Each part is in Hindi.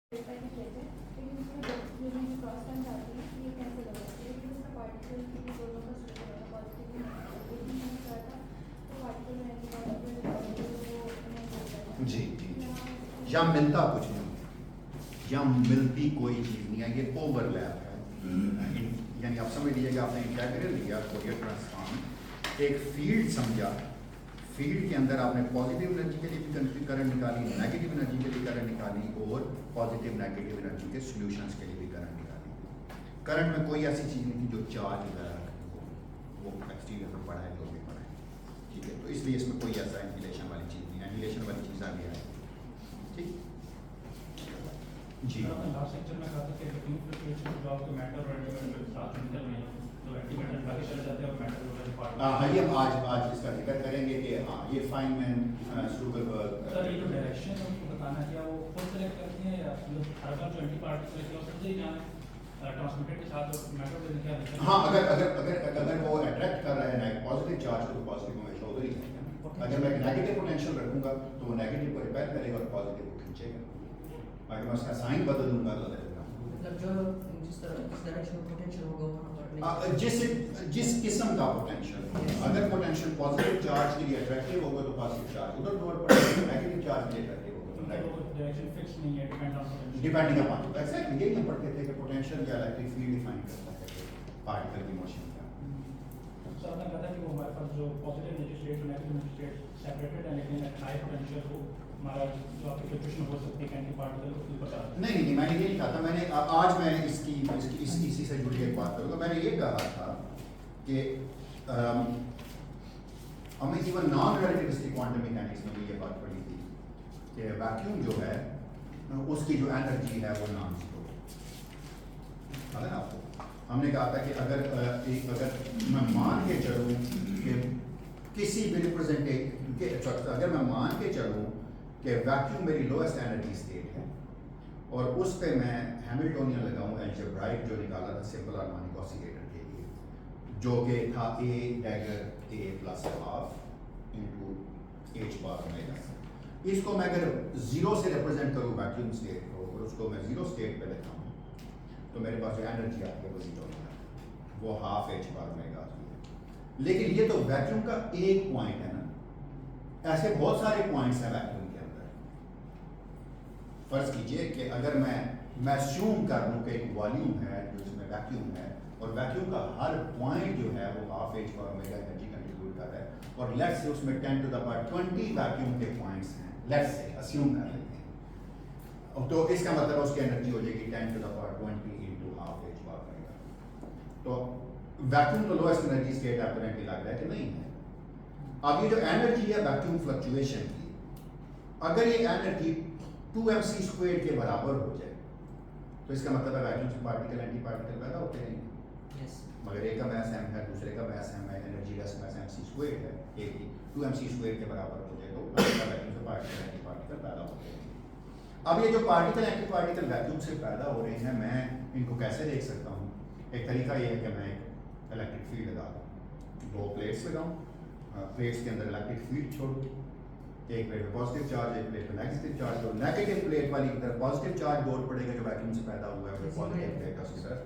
लेकिन उसमें जो भी क्रॉस लाइन आती है ये कैंसिल हो जाती है, लेकिन उसका पार्टिकल की भी दोनों का स्विच होता है पॉजिटिव लेकिन मैंने कहा था तो पार्टिकल में वो जी जी जी, या मिलता कुछ नहीं है, या मिलती कोई चीज़ नहीं है, ये ओवरलैप है। यानी आप समझ लीजिए कि आपने इंटीग्रल लिया फोरियर ट्रांसफॉर्म, एक फील्ड समझा, फील्ड के अंदर आपने पॉजिटिव एनर्जी के लिए भी करंट निकाली, नेगेटिव एनर्जी के लिए करंट निकाली, और पॉजिटिव नेगेटिव एनर्जी के सॉल्यूशंस के लिए भी करंट निकाली। करंट में कोई ऐसी चीज़ नहीं थी जो चार्ज वगैरह वो एक्सटीरियर पर पड़ा है, जो भी पड़ा है, ठीक है। तो इसलिए इसमें कोई ऐसा एनिहिलेशन वाली चीज़ नहीं है, एनिहिलेशन वाली चीज़ आ गया है, ठीक जी। लास्ट लेक्चर में कहा था कि इन फ्लक्चुएशन जो आपके मैटर और एंटीमैटर साथ निकल रहे हैं तो एंटीमैटर भागे चले जाते हैं और मैटर वाले पार्ट हाँ, ये आज इसका जिक्र करेंगे कि हाँ ये फाइनमैन स्टूगरबर्ग। सर ये जो डायरेक्शन है उनको बताना क्या वो खुद सेलेक्ट करती है या मतलब हर बार जो एंटी पार्टिकल है उससे ही जाना ट्रांसमिटेड के साथ मैटर में क्या लिखा है? हाँ, अगर वो अट्रैक्ट कर रहा है पॉजिटिव चार्ज तो पॉजिटिव हमेशा उधर ही जाएगा। अगर मैं नेगेटिव पोटेंशियल रखूंगा तो वो नेगेटिव को रिपेल करेगा और पॉजिटिव को खींचेगा। अगर मैं उसका साइन बदल दूंगा तो मतलब जो जिस डायरेक्शन में पोटेंशियल होगा वहाँ पर जिस किस्म का पोटेंशियल, अगर पोटेंशियल पॉजिटिव चार्ज के लिए अट्रैक्टिव होगा तो पॉजिटिव चार्ज उधर दौड़ पड़ेगा, नेगेटिव चार्ज के लिए अट्रैक्टिव होगा तो डायरेक्शन फिक्स नहीं है, depend on potential. Depending upon exactly यही हम पढ़ते थे कि पोटेंशियल या इलेक्ट्रिक फील्ड डिफाइन करता है पार्टिकल की मोशन का। सर आपने कहा था कि वो हमारे पास जो पॉजिटिव एनर्जी स्टेट और नेगेटिव एनर्जी स्टेट सेपरेटेड है, लेकिन एट हाई पोटेंशियल को हमारा जो आपकी फ्लक्चुएशन हो सकती है एंटी पार्टिकल को पता नहीं, मैंने ये नहीं कहा था। मैंने आज मैं इसी से जुड़ी एक बात करूँगा। मैंने ये कहा था कि हमने even non relativistic quantum mechanics में भी ये बात पढ़ी थी कि वैक्यूम जो है उसकी जो एनर्जी है वो नॉन जीरो है ना। आपको हमने कहा था कि अगर मैं मान के चलूँ कि किसी भी रिप्रेजेंटेटिव, अगर मैं मान के चलूँ कि वैक्यूम मेरी लोएस्ट एनर्जी स्टेट है और उस पे मैं हैमिल्टोनियन लगाऊं अलजेब्राइक जो निकाला था सिंपल हार्मोनिक ऑसिलेटर के लिए, जो कि था a dagger a plus half into h bar omega. इसको मैं अगर जीरो से रिप्रेजेंट करूँ वैक्यूम स्टेट को और उसको मैं जीरो स्टेट पे लेता हूँ तो मेरे पास जो एनर्जी आती है वो जीरो है, वो हाफ h बार ओमेगा आती है। लेकिन ये तो वैक्यूम का एक पॉइंट है ना, ऐसे बहुत सारे पॉइंट्स हैं वैक्यूम के अंदर। फर्ज कीजिए कि अगर मैं अस्यूम कर लूँ कि एक वॉल्यूम है जिसमें वैक्यूम है और वैक्यूम का हर पॉइंट जो है वो half h bar omega energy contribute कर रहा है, और लेट्स से उसमें 10 टू द पावर 20 वैक्यूम के पॉइंट्स हैं, लेट्स से अस्यूम कर लेते हैं, तो इसका मतलब उसकी एनर्जी हो जाएगी 10 to the power 20 into half h bar omega. तो वैक्यूम तो लोएस्ट एनर्जी स्टेट एपरेंटली लग रहा है कि नहीं है। अब ये जो एनर्जी है वैक्यूम फ्लक्चुएशन की, अगर ये एनर्जी 2mc² के बराबर हो जाए तो इसका मतलब है वैक्यूम से पार्टिकल एंटी पार्टिकल पैदा होते हैं। मगर एक का मास m है, दूसरे का मास m है, एनर्जी रेस्ट मास mc² है, एक ही 2mc² के बराबर हो जाए तो वैक्यूम से पार्टिकल एंटी पार्टिकल पैदा होते हैं। अब ये जो पार्टिकल एंटी पार्टिकल वैक्यूम से पैदा हो रहे हैं, मैं इनको कैसे देख सकता हूँ? एक तरीका ये है कि मैं एक इलेक्ट्रिक फील्ड लगा दूँ, दो प्लेट्स लगाऊँ, प्लेट्स के अंदर इलेक्ट्रिक फील्ड छोड़ूँ, एक प्लेट में पॉजिटिव चार्ज, एक प्लेट में नेगेटिव चार्ज, तो नेगेटिव प्लेट वाली की तरफ पॉजिटिव चार्ज दौड़ पड़ेगा जो वैक्यूम से पैदा हुआ है, पॉजिटिव प्लेट है उसकी तरफ,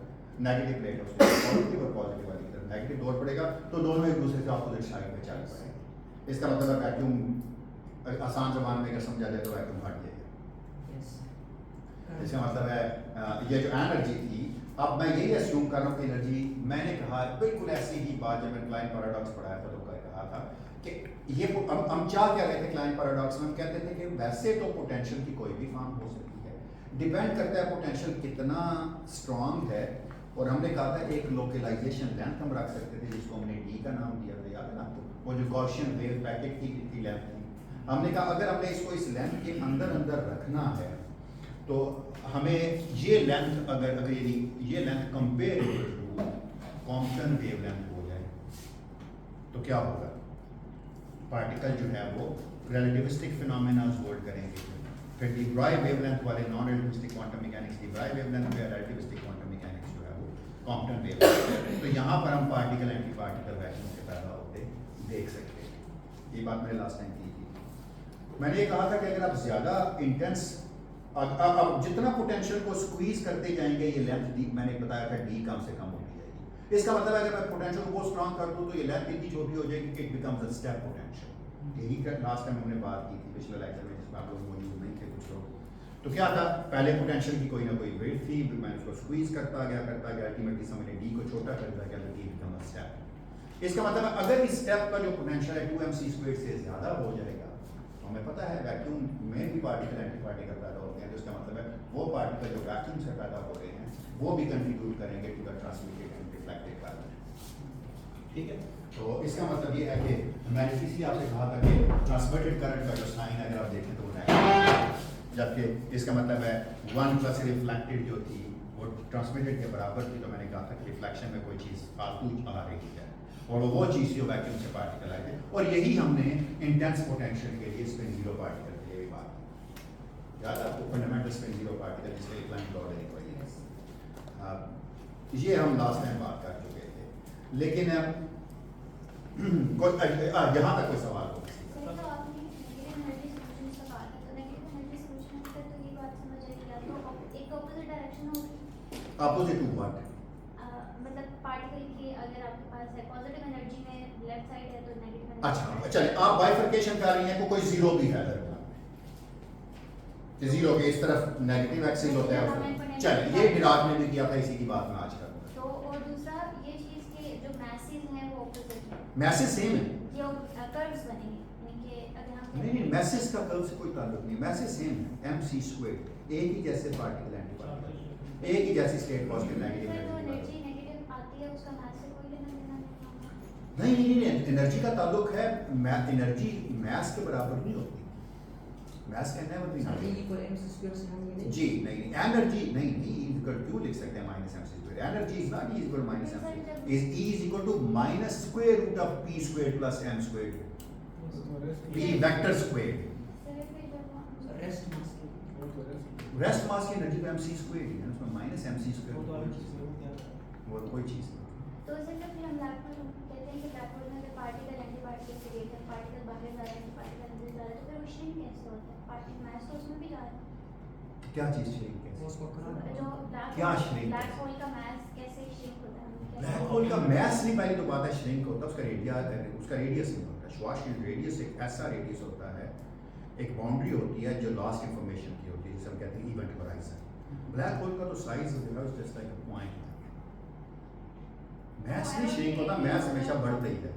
नेगेटिव प्लेट है उसकी तरफ पॉजिटिव और पॉजिटिव वाली की तरफ नेगेटिव दौड़ पड़ेगा, तो दोनों एक दूसरे के अपोजिट साइड पे चल पड़ेंगे। इसका मतलब है वैक्यूम आसान जबान में अगर समझा जाए तो वैक्यूम हट जाएगा। इसका मतलब है ये जो एनर्जी थी, अब मैं यही अस्यूम कर रहा हूँ कि एनर्जी, मैंने कहा बिल्कुल ऐसी ही बात जब मैंने क्लाइन पैराडॉक्स पढ़ाया था तो कहा था कि ये हम क्या कह रहे थे क्लाइन पैराडॉक्स में? हम कहते थे कि वैसे तो पोटेंशियल की कोई भी फॉर्म हो सकती है, डिपेंड करता है पोटेंशियल कितना स्ट्रांग है, और हमने कहा था एक लोकलाइजेशन लेंथ हम रख सकते थे जिसको हमने d का नाम दिया था, याद है ना आपको? वो जो गॉसियन वेव पैकेट की कितनी लेंथ थी, हमने कहा अगर हमने इसको इस लेंथ के अंदर रखना है तो हमें ये लेंथ अगर ये length compare to Compton wavelength हो जाए तो क्या होगा? पार्टिकल जो है वो रिलेटिविस्टिक फिनोमेना होल्ड करेंगे। फिर डी ब्राई वेवलेंथ वाले non relativistic quantum mechanics, D ब्राई वेवलेंथ में रिलेटिविस्टिक क्वांटम मैकेनिक्स जो है वो कॉम्पटन वेवलेंथ। तो यहाँ पर हम पार्टिकल एंटी पार्टिकल वैक्यूम से पैदा होते देख सकते हैं। ये बात मैंने लास्ट टाइम की थी। मैंने ये कहा था कि अगर आप ज़्यादा इंटेंस अब जितना पोटेंशियल को स्क्वीज करते जाएंगे ये लेंथ डी, मैंने बताया था डी कम से कम होती जाएगी। इसका मतलब है अगर मैं पोटेंशियल को बहुत स्ट्रांग कर दूं तो ये लेंथ इतनी छोटी हो जाएगी कि it becomes a step potential. यही लास्ट टाइम हमने बात की थी पिछले लेक्चर में जिसमें आप लोग मौजूद नहीं थे कुछ लोग। तो क्या था, पहले पोटेंशियल की कोई ना कोई वेट थी, मैं उसको स्क्वीज करता गया अल्टीमेटली समझ डी को छोटा करता गया तो डी बिकम अ स्टेप। इसका मतलब है अगर इस स्टेप का जो पोटेंशियल है 2mc² से ज़्यादा हो जाएगा तो हमें पता है वैक्यूम में भी पार्टिकल एंटी पार्टिकल पैदा होते हैं, तो इसका मतलब है वो पार्टिकल जो वैक्यूम से पैदा हो रहे हैं वो भी कंट्रीब्यूट करेंगे to the transmitted and reflected current. ठीक है, तो इसका मतलब ये है कि मैंने इसलिए आपसे कहा था कि ट्रांसमिटेड करंट का जो साइन अगर आप देखें तो वो नेगेटिव, जबकि इसका मतलब है 1 प्लस रिफ्लेक्टेड जो थी वो ट्रांसमिटेड के बराबर थी। तो मैंने कहा था कि रिफ्लेक्शन में कोई चीज़ फालतू आ रही है और वो चीज़ जो वैक्यूम से पार्टिकल आए थे, और यही हमने इंटेंस पोटेंशियल के लिए स्पिन जीरो पार्टिकल के लिए बात की। याद आपको फंडामेंटल स्पिन जीरो पार्टिकल जिसके इक्लाइन लॉ है ये हम लास्ट टाइम बात कर चुके थे, लेकिन यहाँ तक कोई सवाल हो? सर तो आपने नेगेटिव एनर्जी सॉल्यूशंस का कहा था, तो नेगेटिव एनर्जी सॉल्यूशन का तो ये बात समझ आई कि या तो एक ऑपोजिट डायरेक्शन होगी, अपोजिट टू व्हाट? मतलब पार्टिकल की अगर आपके पास है पॉजिटिव एनर्जी में लेफ्ट साइड है तो नेगेटिव एनर्जी। अच्छा चलिए, आप बाइफर्केशन कर रही हैं कोई जीरो भी है दरमियान में, जीरो के इस तरफ नेगेटिव एक्सिस होता है। चलिए ये डिराक ने भी किया था, इसी की बात मैं आज करूंगा। तो और दूसरा ये चीज़ के जो मैसेज हैं वो ऑपोजिट है, मैसेज सेम है, ये कर्व्स बनेंगे, यानी कि अगर हम नहीं मैसेज का कर्व से कोई ताल्लुक नहीं, मैसेज सेम है mc², एक ही जैसे पार्टिकल एंटी पार्टिकल, एक ही जैसी स्टेट पॉजिटिव नेगेटिव सर जो एनर्जी। एनर्जी नेगेटिव आती है उसका मैथ से कोई लेना देना नहीं होगा। नहीं एनर्जी का ताल्लुक है, एनर्जी मैस के बराबर नहीं होती, मैस का नेवर भी सर नहीं। इक्वल mc² से हम ये नहीं जी नहीं एनर्जी नहीं इक्वल क्यों लिख सकते हैं -mc², energy is not equal -mc, is E is equal to -√p² plus m², p vector square. Sir फिर जब हम सर रेस्ट मास के रेस्ट मास की एनर्जी तो mc² ही है, उसमें -mc² वो कोई चीज़ नहीं। तो इसे फिर हम ब्लैक होल कहते हैं कि ब्लैक होल में अगर पार्टिकल एंटी पार्टिकल क्रिएट है, पार्टिकल बाहर जा रहे हैं पार्टिकल अंदर जा रहे हैं, तो फिर वो श्रिंक कैसे होता है? पार्टिकल मैस तो उसमें भी जा रहा है, क्या चीज़ श्रिंक वो कैसे? उसको खराब जो ब्लैक क्या shrink ब्लैक है? होल का मैस कैसे श्रिंक होता है? हम कैसे- ब्लैक होल का मैस नहीं, पहली तो बात है श्रिंक होता है, उसका रेडियस नहीं होता। श्वार्ट्ज़शील्ड रेडियस एक ऐसा रेडियस होता है, एक बाउंड्री होती है जो लास्ट इंफॉर्मेशन की होती है, जिसे हम कहते हैं इवेंट होराइजन। ब्लैक होल का तो साइज जो है just like a point, mass नहीं श्रिंक होता, मैस हमेशा बढ़ता ही है,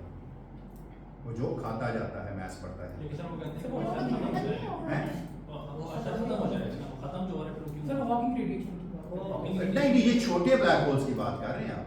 वो जो खाता जाता है मैस बढ़ता है। लेकिन सर वो कहते हैं वो वो तो असर खत्म नहीं नहीं हो होगा। हैं? वो असर खत्म हो जाएगा, वो खत्म जो हो रहा है फिर सर हॉकिंग रेडिएशन नहीं ये छोटे ब्लैक होल्स की बात कर रहे हैं आप,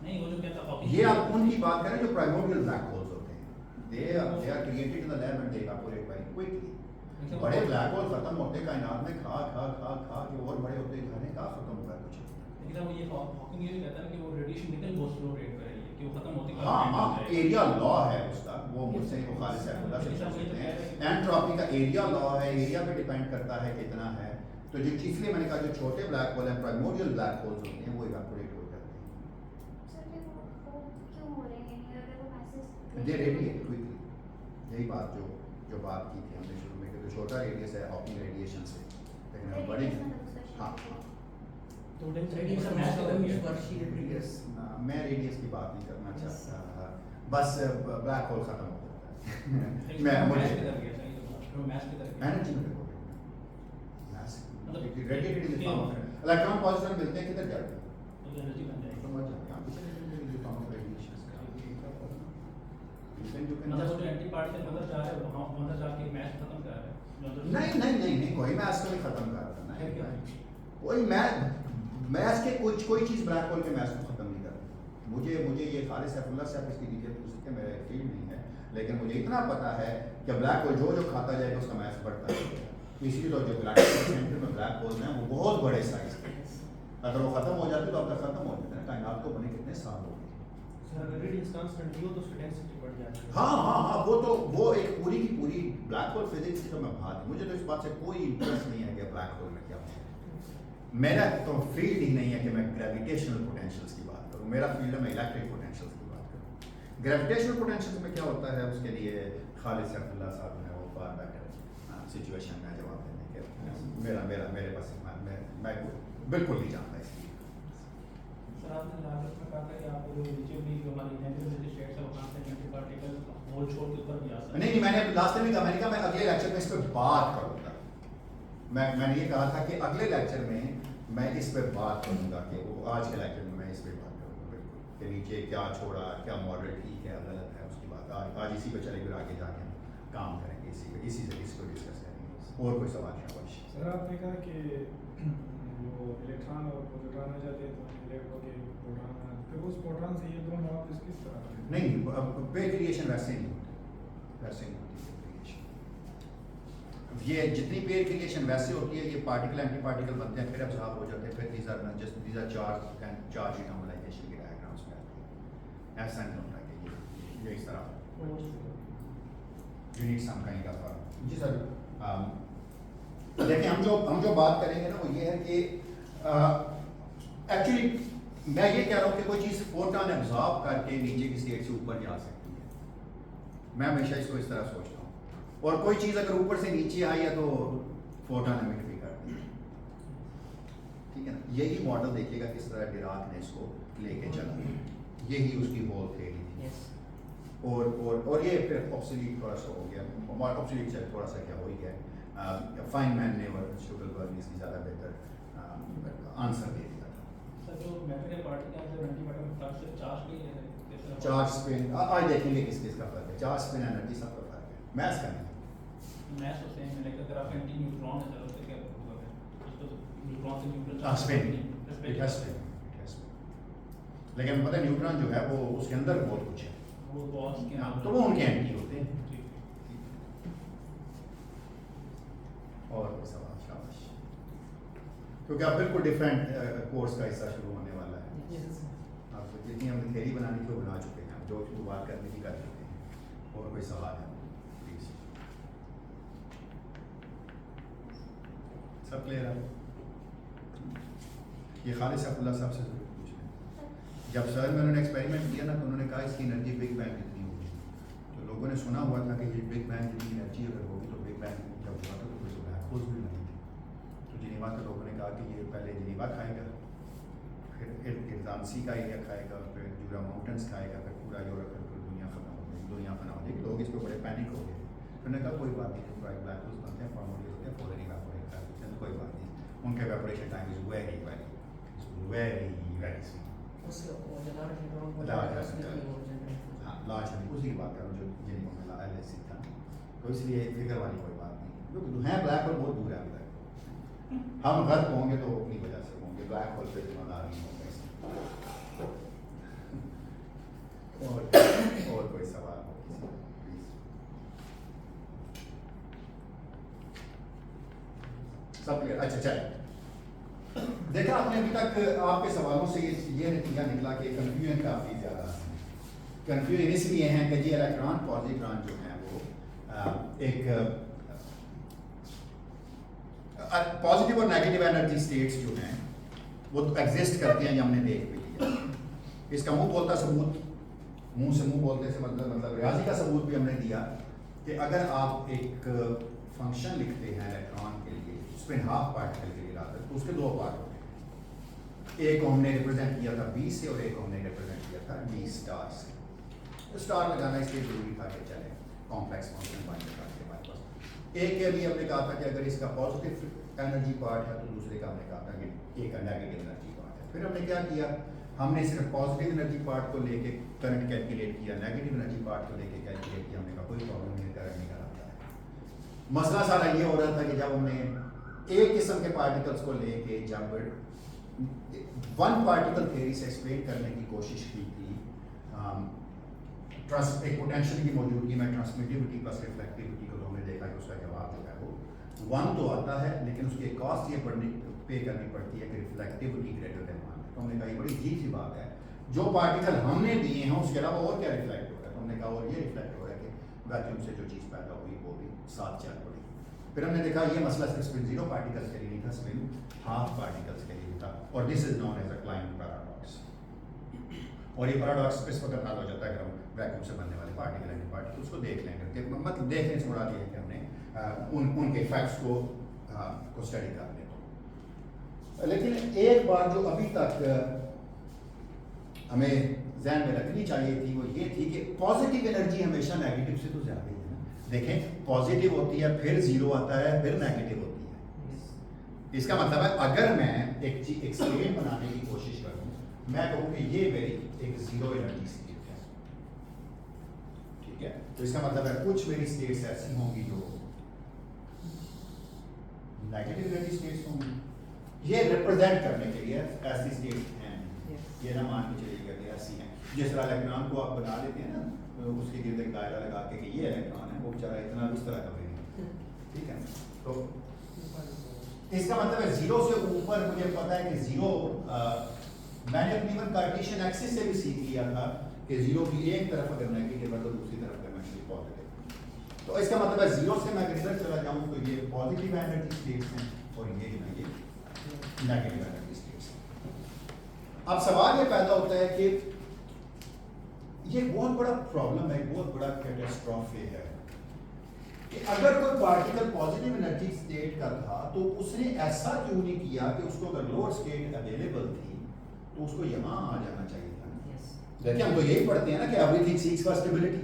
नहीं वो जो कहता हॉकिंग, ये आप उनकी बात कर रहे हैं जो प्राइमोर्डियल ब्लैक होल्स होते हैं, they are created in the lab and they evaporate very quickly. बड़े ब्लैक होल खत्म होते कायनात में खा के और बड़े होते जा रहे हैं, कहाँ खत्म हुआ है कुछ? लेकिन सर वो ये हॉकिंग ये भी कहता है कि वो रेडिएशन निकल बहुत स्लो रेट पे है कि वो खत्म होते हाँ एरिया लॉ है उसका, वो मुझसे वो खालिद सैफुल्लाह से पूछ सकते हैं। एंट्रोपी का एरिया लॉ है, एरिया पे डिपेंड करता है कितना है। तो जो इसलिए मैंने कहा जो छोटे ब्लैक होल हैं, प्राइमोर्डियल ब्लैक होल्स होते हैं, वो इवैपोरेट हो जाते हैं, सर फिर वो क्यों हो रहे हैं? अगर वो मैसेज दे रेडिएट क्विकली। यही बात जो बात की थी हमने शुरू में कि जो छोटा रेडियस है हॉकिंग रेडिएशन से, लेकिन हम बड़े हाँ तो रेडिएशन मैच मास तो का हो गया। वर्षीय रेडियस मैं रेडियस की बात नहीं करना चाहता, बस ब्लैक होल खत्म हो जाता है। मैं मैच मुझे की तरफ गया सही तो मैच की तरफ एनर्जी में देखो मास मतलब radiated in the form of electron positron मिलते हैं किधर जाते हैं तो एनर्जी बन जाएगी। समझ जाते हैं आप in the form of radiations का यू कैन मतलब वो जो एंटी पार्टिकल अंदर जा रहे हैं वहाँ अंदर जाके मैच खत्म कर रहे हैं जो अंदर नहीं कोई मैस को नहीं खत्म कर रहा फिर क्या? ना, कोई मैस के कोई चीज ब्लैक होल के मैस को खत्म नहीं करती। मुझे ये खालिद सैफुल्लाह से आप इसकी डिटेल पूछ सकते हैं, मेरा फील्ड नहीं है, लेकिन मुझे इतना पता है कि ब्लैक होल जो खाता जाएगा उसका मैस बढ़ता है। इसलिए तो जो गैलेक्सी के सेंटर में ब्लैक होल हैं वो बहुत बड़े साइज के हैं, अगर वो खत्म हो जाते तो अब तक खत्म हो जाते हैं। कायनात को बने कितने साल हो गए। सर अगर रेडियस कांस्टेंट हो तो उसकी डेंसिटी बढ़ जाती है। हाँ वो एक पूरी की पूरी ब्लैक होल फिजिक्स की तो मैं बात, मुझे तो इस बात से कोई इंटरेस्ट नहीं है कि ब्लैक होल में क्या होता है। मेरा तो फील्ड ही नहीं है कि मैं ग्रेविटेशनल पोटेंशियल्स की बात करूँ, मेरा फील्ड है मैं इलेक्ट्रिक पोटेंशियल्स की बात करूँ। ग्रेविटेशनल पोटेंशियल्स में क्या होता है उसके लिए खालिद सैफुल्लाह साहब है वो फार बेटर सिचुएशन में जवाब देने के। मेरे पास मैं बिल्कुल नहीं जानता इसकी। सर आपने लास्ट में कहा था कि आप जो नीचे भी जो हमारी नेगेटिव स्टेट्स है वहाँ से एंटी पार्टिकल होल छोड़ के ऊपर भी आ सकते हैं। नहीं, मैंने लास्ट टाइम भी कहा, मैंने कहा मैं अगले लेक्चर में इस पर बात करूँगा। मैंने ये कहा था कि अगले लेक्चर में मैं इस पर बात करूँगा कि वो आज के लेक्चर में मैं इस पर बात करूँगा बिल्कुल कि नीचे क्या छोड़ा, क्या मॉडल ठीक है गलत है, उसकी बात आज इसी पे चले, फिर आगे जाके हम काम करेंगे इसी से इसको डिस्कस करेंगे। और कोई सवाल है? सर आपने कहा कि वो इलेक्ट्रॉन और प्रोटॉन आ जाते हैं, तो इलेक्ट्रॉन के प्रोटॉन, फिर उस प्रोटॉन से ये दोनों वापस किस तरह करें? नहीं, पेयर क्रिएशन वैसे नहीं होती, वैसे नहीं होती पेयर क्रिएशन। ये जितनी पेयर क्रिएशन वैसे होती है, ये पार्टिकल एंटी पार्टिकल बनते हैं, फिर अब्जॉर्ब हो जाते हैं, फिर these are चार्ज डिनोमिनाइजेशन के डायग्राम्स में आते हैं। ऐसा नहीं होता कि ये इस तरह you need some kind of जी सर। देखिए हम जो बात करेंगे ना वो ये है कि एक्चुअली मैं ये कह रहा हूँ कि कोई चीज़ फोटॉन एब्जॉर्ब करके नीचे की स्टेट से ऊपर जा सकती है। मैं हमेशा इसको इस तरह सोचता हूँ। और कोई चीज़ अगर ऊपर से नीचे आई है तो फोटॉन एमिट भी करती है। ठीक है ना? यही मॉडल देखिएगा किस तरह डिराक ने इसको लेके चला, यही उसकी होल थ्योरी थी। और ये फिर ऑब्सोल्यूट थोड़ा सा हो गया, ऑब्सोल्यूट थोड़ा सा क्या हो ही गया। फाइनमैन ने और शुगलबर्ग ने इसकी ज़्यादा बेहतर आंसर दे दिया था। सर जो मैटेरियल पार्टिकल जो एंटी पार्टिकल फ्लक्स से चार्ज की है, चार्ज स्पिन आज देखेंगे किस किस का फर्क है। चार्ज स्पिन एनर्जी सबका फर्क है, मैथ्स का नहीं। मैथ्स तो सेम है, लेकिन अगर आप एंटी न्यूट्रॉन है तो उससे क्या होगा? उसको न्यूट्रॉन से neutral spin it has spin. लेकिन पता है न्यूट्रॉन जो है वो उसके अंदर बहुत कुछ है, वो बॉक्स के तो वो उनके एंटी होते हैं। और कोई सवाल? शाबाश, क्योंकि आप बिल्कुल डिफरेंट कोर्स का हिस्सा शुरू होने वाला है। आप जितनी हमने थ्योरी बनानी थी वो बना चुके हैं, जो बात करने की कर चुके हैं। और कोई सवाल है? प्लीज। सब क्लियर है? ये खालिद अब्दुल्ला साहब से जरूर पूछ लें। जब सर में उन्होंने एक्सपेरिमेंट किया ना तो उन्होंने कहा इसकी एनर्जी बिग बैंग जितनी होगी। तो लोगों ने सुना हुआ था कि ये बिग बैंग जितनी एनर्जी अगर होगी तो बिग बैंग जब हुआ था तो कोई तो ब्लैक होल्स भी नहीं थे। तो जिनेवा के लोगों ने कहा कि ये पहले जिनेवा खाएगा, फिर इर्दानसी का एरिया खाएगा, फिर जूरा माउंटेन्स खाएगा, फिर पूरा यूरोप, फिर पूरी दुनिया खत्म हो जाएगी, दुनिया फना हो जाएगी। लोग इस पर बड़े पैनिक हो गए। उन्होंने कहा कोई बात नहीं, जब ब्लैक होल्स बनते हैं फॉर्मूले होते हैं पोलर इवेपोरेट कर देते हैं, कोई बात नहीं। उनके evaporation time is very very very sweet. Large है, उसी की बात कर रहा हूँ जो जिनको मैं LHC था। तो इसलिए फिक्र वाली कोई बात नहीं, क्योंकि हैं ब्लैक होल बहुत दूर है अभी तक। हम गर्क होंगे तो अपनी वजह से होंगे, ब्लैक होल पे जिम्मेदार नहीं होगा इसमें। और कोई सवाल हो किसी का? प्लीज। सब क्लियर? अच्छा चलिए, देखा आपने अभी तक आपके सवालों से ये नतीजा निकला कि कंफ्यूजन काफ़ी ज़्यादा है। कंफ्यूजन इसलिए है कि जी इलेक्ट्रॉन पॉजिट्रॉन जो है वो एक पॉजिटिव और नेगेटिव एनर्जी स्टेट्स जो हैं वो तो एग्जिस्ट करती हैं, ये हमने देख भी लिया। इसका मुंह बोलता सबूत, मुंह से मुंह बोलते से मतलब रियाजी का सबूत भी हमने दिया कि अगर आप एक फंक्शन लिखते हैं इलेक्ट्रॉन के लिए, स्पिन हाफ पार्टिकल के लिए लाते तो उसके दो पार्ट होते हैं। एक हमने रिप्रेजेंट किया था B से और एक हमने रिप्रेजेंट किया था D स्टार से। तो स्टार लगाना इसलिए जरूरी था कि चले कॉम्प्लेक्स फंक्शन बन जाता है हमारे पास। एक के लिए हमने कहा था कि अगर इसका पॉजिटिव एनर्जी पार्ट है तो दूसरे का हमने कहा था कि एक नेगेटिव एनर्जी पार्ट है। फिर हमने क्या किया, हमने सिर्फ पॉजिटिव एनर्जी पार्ट को लेके करंट कैलकुलेट किया, नेगेटिव एनर्जी पार्ट को लेके कैलकुलेट किया। हमने कहा कोई प्रॉब्लम नहीं, करंट निकल आता है। मसला सारा ये हो रहा था कि जब हमने एक किस्म के पार्टिकल्स को लेके जब वन पार्टिकल थ्योरी से एक्सप्लेन करने की कोशिश की थी, एक पोटेंशियल की मौजूदगी में ट्रांसमिटिविटी प्लस रिफ्लेक्टिविटी को हमने देखा कि उसका जवाब जो है वो 1 तो आता है, लेकिन उसकी एक कॉस्ट ये पे करनी पड़ती है कि रिफ्लेक्टिविटी ग्रेटर देन 1। तो हमने कहा ये बड़ी अजीब सी बात है, जो पार्टिकल हमने दिए हैं उसके अलावा और क्या रिफ्लेक्ट हो रहा है। तो हमने कहा और ये रिफ्लेक्ट हो रहा है कि वैक्यूम से जो चीज़ पैदा हुई वो भी साथ चल पड़ी। फिर हमने देखा ये मसला सिर्फ स्पिन जीरो पार्टिकल्स के लिए नहीं था, स्पिन हाफ पार्टिकल्स के लिए था, और this is known as a Klein paradox. और ये पैराडॉक्स इस वक्त हल हो जाता है अगर हम वैक्यूम से बनने वाले पार्टिकल एंटी पार्टिकल उसको देख लेंगे। मतलब देखने से मुराद ये है कि हमने उनके इफेक्ट्स को को स्टडी कर ले तो। लेकिन एक बात जो अभी तक हमें ध्यान में रखनी चाहिए थी वो ये थी कि पॉजिटिव एनर्जी हमेशा नेगेटिव से तो ज़्यादा ही है ना। देखें पॉजिटिव होती है फिर जीरो आता है फिर नेगेटिव होती है। इसका मतलब है अगर मैं एक स्टेट बनाने की कोशिश करूं, मैं कहूं कि ये मेरी एक जीरो एनर्जी स्टेट है, ठीक है। तो इसका मतलब है कुछ मेरी स्टेट्स ऐसी होंगी जो नेगेटिव एनर्जी स्टेट्स होंगी। ये रिप्रेजेंट करने के लिए ऐसी स्टेट्स हैं, ये ना मान के चलिएगा कि ऐसी हैं। जिस तरह इलेक्ट्रॉन को आप बना लेते हैं ना, तो उसके गिर्द एक दायरा लगा के कि ये इलेक्ट्रॉन है, वो बेचारा इतना उस तरह का भी, ठीक है। तो इसका मतलब है जीरो से ऊपर मुझे पता है कि जीरो, मैंने अपनी वन कार्टेशियन एक्सिस से भी सीख लिया था कि जीरो की एक तरफ अगर नेगेटिव है तो दूसरी तरफ डायमेंशनली पॉजिटिव। तो इसका मतलब है जीरो से मैं अगर इधर चला जाऊं तो ये पॉजिटिव एनर्जी स्टेट्स हैं और ये जो है ये नेगेटिव एनर्जी स्टेट्स हैं। अब सवाल ये पैदा होता है कि ये बहुत बड़ा प्रॉब्लम है, बहुत बड़ा कैटास्ट्रॉफे है कि अगर कोई पार्टिकल पॉजिटिव एनर्जी स्टेट का था तो उसने ऐसा क्यों नहीं किया कि उसको अगर लोअर स्टेट अवेलेबल थी तो उसको यहाँ आ जाना चाहिए था। देखिए हम तो यही पढ़ते हैं ना कि एवरीथिंग सीक्स फॉर स्टेबिलिटी।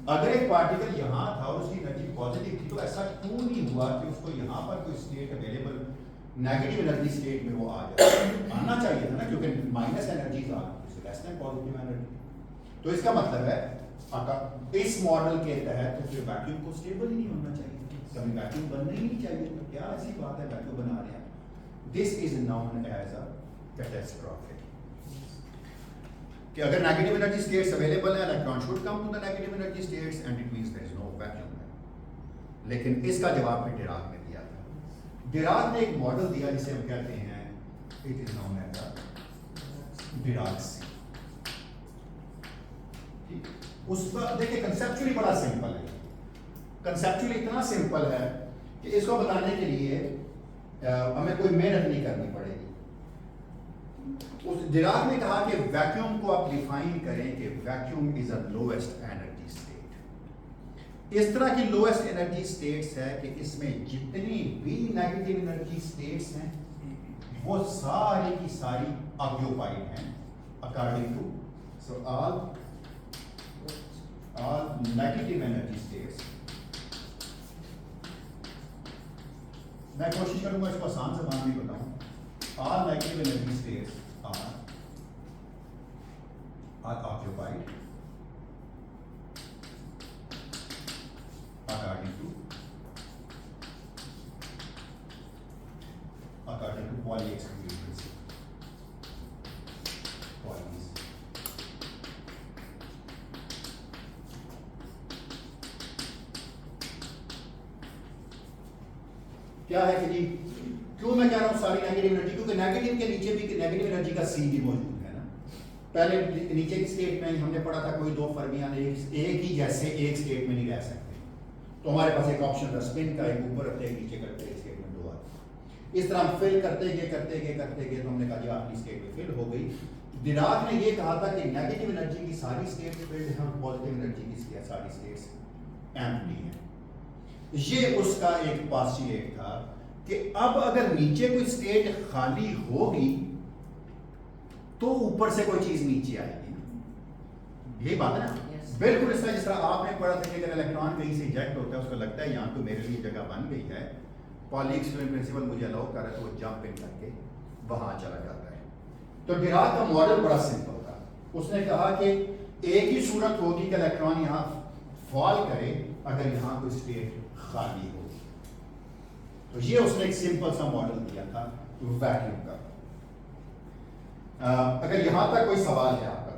अगर एक पार्टिकल यहाँ था और उसकी एनर्जी पॉजिटिव थी तो ऐसा क्यों नहीं हुआ कि उसको यहाँ पर कोई state available negative energy state में वो आ जाए, आना चाहिए था ना, क्योंकि माइनस एनर्जीज आ लेस देन पॉजिटिव एनर्जी। तो इसका मतलब है इस मॉडल के तहत तो फिर वैक्यूम को स्टेबल ही नहीं होना चाहिए, कभी वैक्यूम बनना ही नहीं चाहिए। तो क्या ऐसी बात है वैक्यूम बना रहे हैं। This is known as a catastrophe कि अगर नेगेटिव एनर्जी स्टेट्स अवेलेबल है, electron should come to the negative energy states and it means there is no vacuum. लेकिन इसका जवाब फिर डिराक ने दिया था। डिराक ने एक मॉडल दिया जिसे हम कहते हैं it is known as the Dirac sea. उसका देखिए कंसेप्चुअली बड़ा सिंपल है, कंसेप्चुअली इतना सिंपल है कि इसको बताने के लिए हमें कोई मेहनत नहीं करनी पड़ेगी। उस डिराक ने कहा कि वैक्यूम को आप डिफाइन करें कि vacuum is a lowest energy state. इस तरह की लोएस्ट एनर्जी स्टेट्स है कि इसमें जितनी भी नेगेटिव एनर्जी स्टेट्स हैं वो सारी की सारी ऑक्यूपाइड हैं according to so all negative energy states. मैं कोशिश करूंगा इसको आसान जबान में बताऊं। All negative energy states are occupied according to Pauli exclusion principle. Pauli's क्या है कि जी क्यों मैं कह रहा हूं सारी नेगेटिव एनर्जी, क्योंकि नेगेटिव के नीचे भी नेगेटिव एनर्जी का सी भी मौजूद है ना। पहले नीचे की स्टेट में हमने पढ़ा था कोई दो फर्मियां एक ही जैसे एक स्टेट में नहीं रह सकते, तो हमारे पास एक ऑप्शन था स्पिन का, एक ऊपर रखते एक नीचे करते एक स्टेट में दो आते। इस तरह हम फिल करते गए तो हमने कहा जी आखिरी स्टेट में फिल हो गई। डिराक ने ये कहा था कि नेगेटिव एनर्जी की सारी स्टेट फिल्ड है और पॉजिटिव एनर्जी की सारी स्टेट्स एम्प्टी हैं। ये उसका एक पोस्टुलेट था कि अब अगर नीचे कोई स्टेट खाली होगी तो ऊपर से कोई चीज नीचे आएगी। यही बात है ना। बिल्कुल इस तरह जिस तरह आपने पढ़ा था कि अगर इलेक्ट्रॉन कहीं से इजेक्ट होता है उसको लगता है यहाँ तो मेरे लिए जगह बन गई है, पॉली एक्सक्लूजन प्रिंसिपल मुझे अलाउ कर रहा है, तो वो जंप इन करके वहां चला जाता है। तो डिराक का मॉडल बड़ा सिंपल था। उसने कहा कि एक ही सूरत होगी कि इलेक्ट्रॉन यहाँ फॉल करे अगर यहाँ कोई स्टेट खाली हो। तो ये उसने एक सिंपल सा मॉडल दिया था वैक्यूम का। अगर यहां तक कोई सवाल है आपका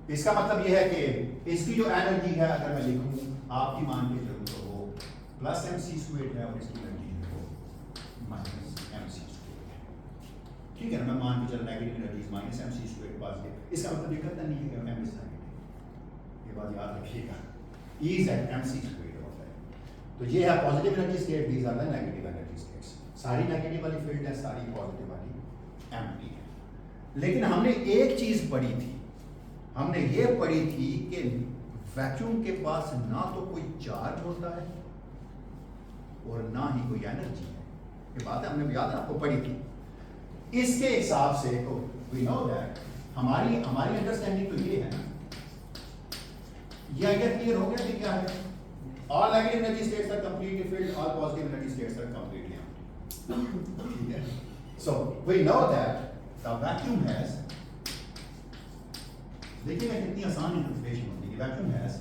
तो इसका मतलब यह है कि इसकी जो एनर्जी है अगर मैं लिखूं आपकी मान के चलूं तो वो प्लस mc² है और इसकी एनर्जी है वो माइनस mc² है। ठीक है ना, मैं मान के चल negative energy minus mc² positive, इसका मतलब ये कहता नहीं है कि m इज नेगेटिव। ये बात याद रखिएगा, E is at mc² होता है। तो ये है positive energy state, these are the negative energy states. सारी नेगेटिव वाली फील्ड है, सारी पॉजिटिव वाली एम्प्टी है। लेकिन हमने एक चीज पढ़ी थी, हमने ये पढ़ी थी कि वैक्यूम के पास ना तो कोई चार्ज होता है और ना ही कोई एनर्जी है। ये बात है, हमने याद है आपको पढ़ी थी। इसके हिसाब से तो वी नो दैट हमारी अंडरस्टैंडिंग तो ये है ना, ये आइडिया क्लियर हो गया कि क्या है? All negative energy states are completely filled, all positive energy states are completely empty. ठीक है, so we know that the vacuum has, देखिएगा कितनी आसान इंटरप्रिटेशन होती है। Vacuum has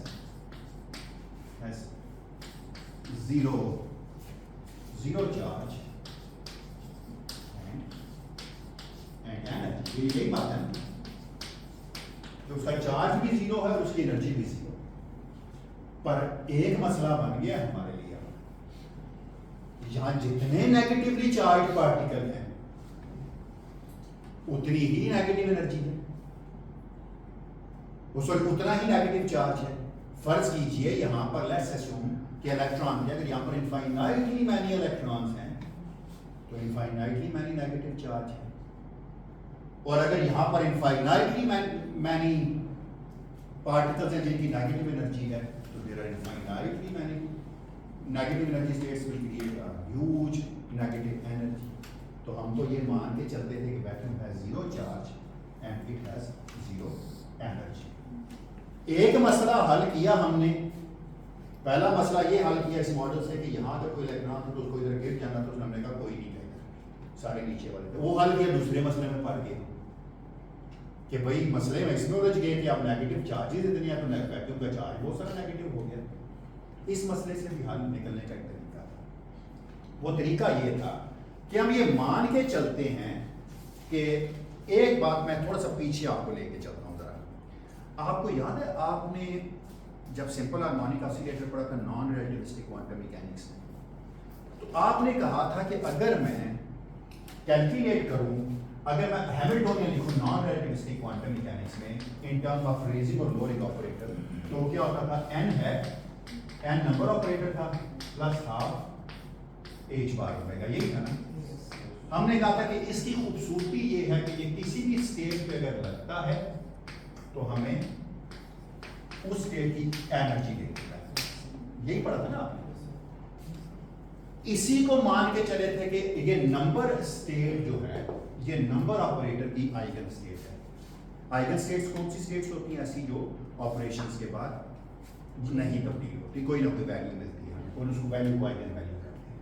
zero charge and energy। ये यही बात है ना, तो उसका चार्ज भी जीरो है और उसकी एनर्जी भी जीरो। पर एक मसला बन गया हमारे लिए, यहां जितने नेगेटिवली चार्ज पार्टिकल हैं उतनी ही नेगेटिव एनर्जी है, उतना ही नेगेटिव चार्ज है। फर्ज कीजिए यहां पर लेट्स अज्यूम कि इलेक्ट्रॉन, अगर यहां पर इनफाइनाइटली मैनी इलेक्ट्रॉन्स हैं तो इनफाइनाइटली मैनी नेगेटिव चार्ज है, और अगर यहां पर इनफाइनाइटली मैनी पार्टिकल्स हैं जिनकी नेगेटिव एनर्जी है तो there are infinitely many negative energy states will create a huge negative energy. तो हम तो ये मान के चलते थे कि vacuum has zero charge and it has zero energy. एक मसला हल किया हमने, पहला मसला ये हल किया इस मॉडल से कि यहां अगर कोई इलेक्ट्रॉन था तो उसको इधर गिर जाना, तो हमने कहा कोई नहीं जाएगा, सारे नीचे वाले थे। वो हल किया, दूसरे मसले में पढ़ गए कि भाई मसले में इसमें उलझ गए कि अब नेगेटिव चार्जेस इतने हैं तो वैक्यूम का चार्ज बहुत सारा नेगेटिव हो गया। इस मसले से भी हल निकलने का एक तरीका था। वो तरीका ये था कि हम ये मान के चलते हैं कि एक बात मैं थोड़ा सा पीछे आपको लेके चलता हूं जरा। आपको याद है आपने जब सिंपल हार्मोनिक ऑसिलेटर पढ़ा था नॉन रिलेटिविस्टिक क्वांटम मैकेनिक्स में, तो आपने कहा था कि अगर मैं कैलकुलेट करूं, अगर मैं हैमिल्टोनियन लिखूं नॉन रिलेटिविस्टिक क्वांटम मैकेनिक्स में इन टर्म्स ऑफ रेजिंग और लोअरिंग ऑपरेटर, तो क्या होता था? n है, n नंबर ऑपरेटर था plus half h bar omega, यही था ना। हमने कहा था कि इसकी खूबसूरती ये है कि ये किसी भी स्टेट पे अगर लगता है तो हमें उस स्टेट की एनर्जी देता है, यही पढ़ा था ना आपने। इसी को मान के चले थे कि ये नंबर स्टेट जो है ये नंबर ऑपरेटर की आइगन स्टेट है। आइगन स्टेट्स कौन सी स्टेट्स होती हैं? ऐसी जो ऑपरेशंस के बाद नहीं तब्दील होती, कोई ना कोई वैल्यू मिलती है और उसको वैल्यू को आइगन वैल्यू करते हैं।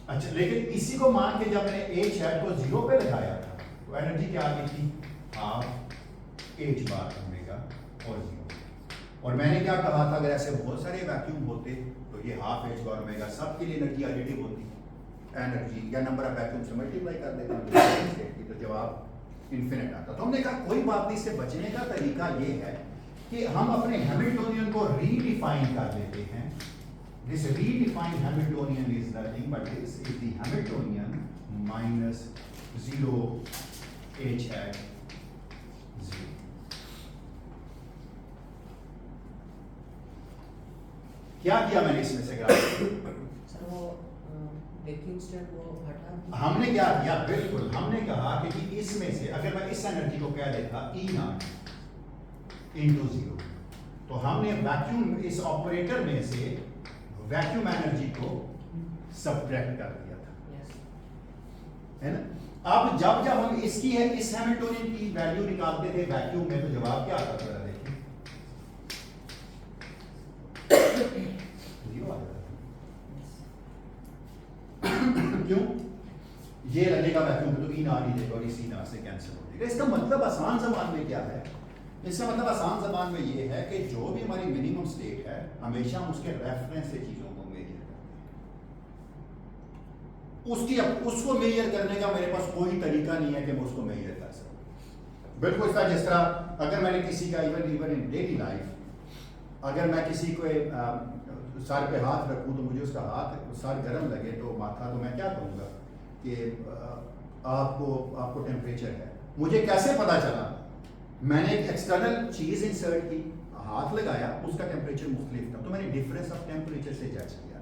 अच्छा, लेकिन इसी को मान के जब मैंने h हैट को 0 पे लगाया था तो एनर्जी क्या आ गई थी? हाफ h बार ओमेगा और 0। और मैंने क्या कहा था? अगर ऐसे बहुत सारे वैक्यूम होते तो ये हाफ h बार ओमेगा सबके लिए एनर्जी एडिटिव होती, एनर्जी या नंबर ऑफ वैक्यूम से मल्टीप्लाई कर देते हैं तो जवाब इन्फिनिट आता। तो हमने कहा कोई बात नहीं, इससे बचने का तरीका ये है कि हम अपने हैमिल्टोनियन को रीडिफाइन कर लेते हैं। This redefined Hamiltonian is nothing but this is the Hamiltonian minus 0 h hat 0। क्या किया मैंने इसमें से सर वो वैक्यूम स्टेट वो हटा दिया। हमने क्या किया? बिल्कुल, हमने कहा कि इसमें से अगर मैं इस एनर्जी को कह देता E0 into 0, तो हमने वैक्यूम इस ऑपरेटर में से वैक्यूम एनर्जी को सब्ट्रैक्ट कर दिया था, है ना। अब जब जब हम इसकी है इस हैमिल्टोनियन की वैल्यू निकालते थे वैक्यूम में, तो जवाब क्या आता था? देखिए 0 आ जाता था। क्यों? ये लगेगा वैक्यूम में तो ई ना नहीं देगा और इसी ना से कैंसिल हो जाएगा। इसका मतलब आसान ज़बान में क्या है? इसका मतलब आसान ज़बान में ये है कि जो भी हमारी मिनिमम स्टेट है हमेशा हम उसके रेफरेंस से चीज़ों को मेजर करते हैं। उसको मेजर करने का मेरे पास कोई तरीका नहीं है कि मैं उसको मेजर कर सकूं। बिल्कुल इस तरह जिस तरह अगर मैंने किसी का इवन इन डेली लाइफ अगर मैं किसी को सर पे हाथ रखूं तो मुझे उसका हाथ सर गर्म लगे तो माथा, तो मैं क्या कहूँगा कि आपको टेम्परेचर है। मुझे कैसे पता चला? मैंने एक एक्सटर्नल चीज़ इंसर्ट की, हाथ लगाया, उसका टेम्परेचर मुख्तलिफ था, तो मैंने डिफरेंस ऑफ टेम्परेचर से जज किया।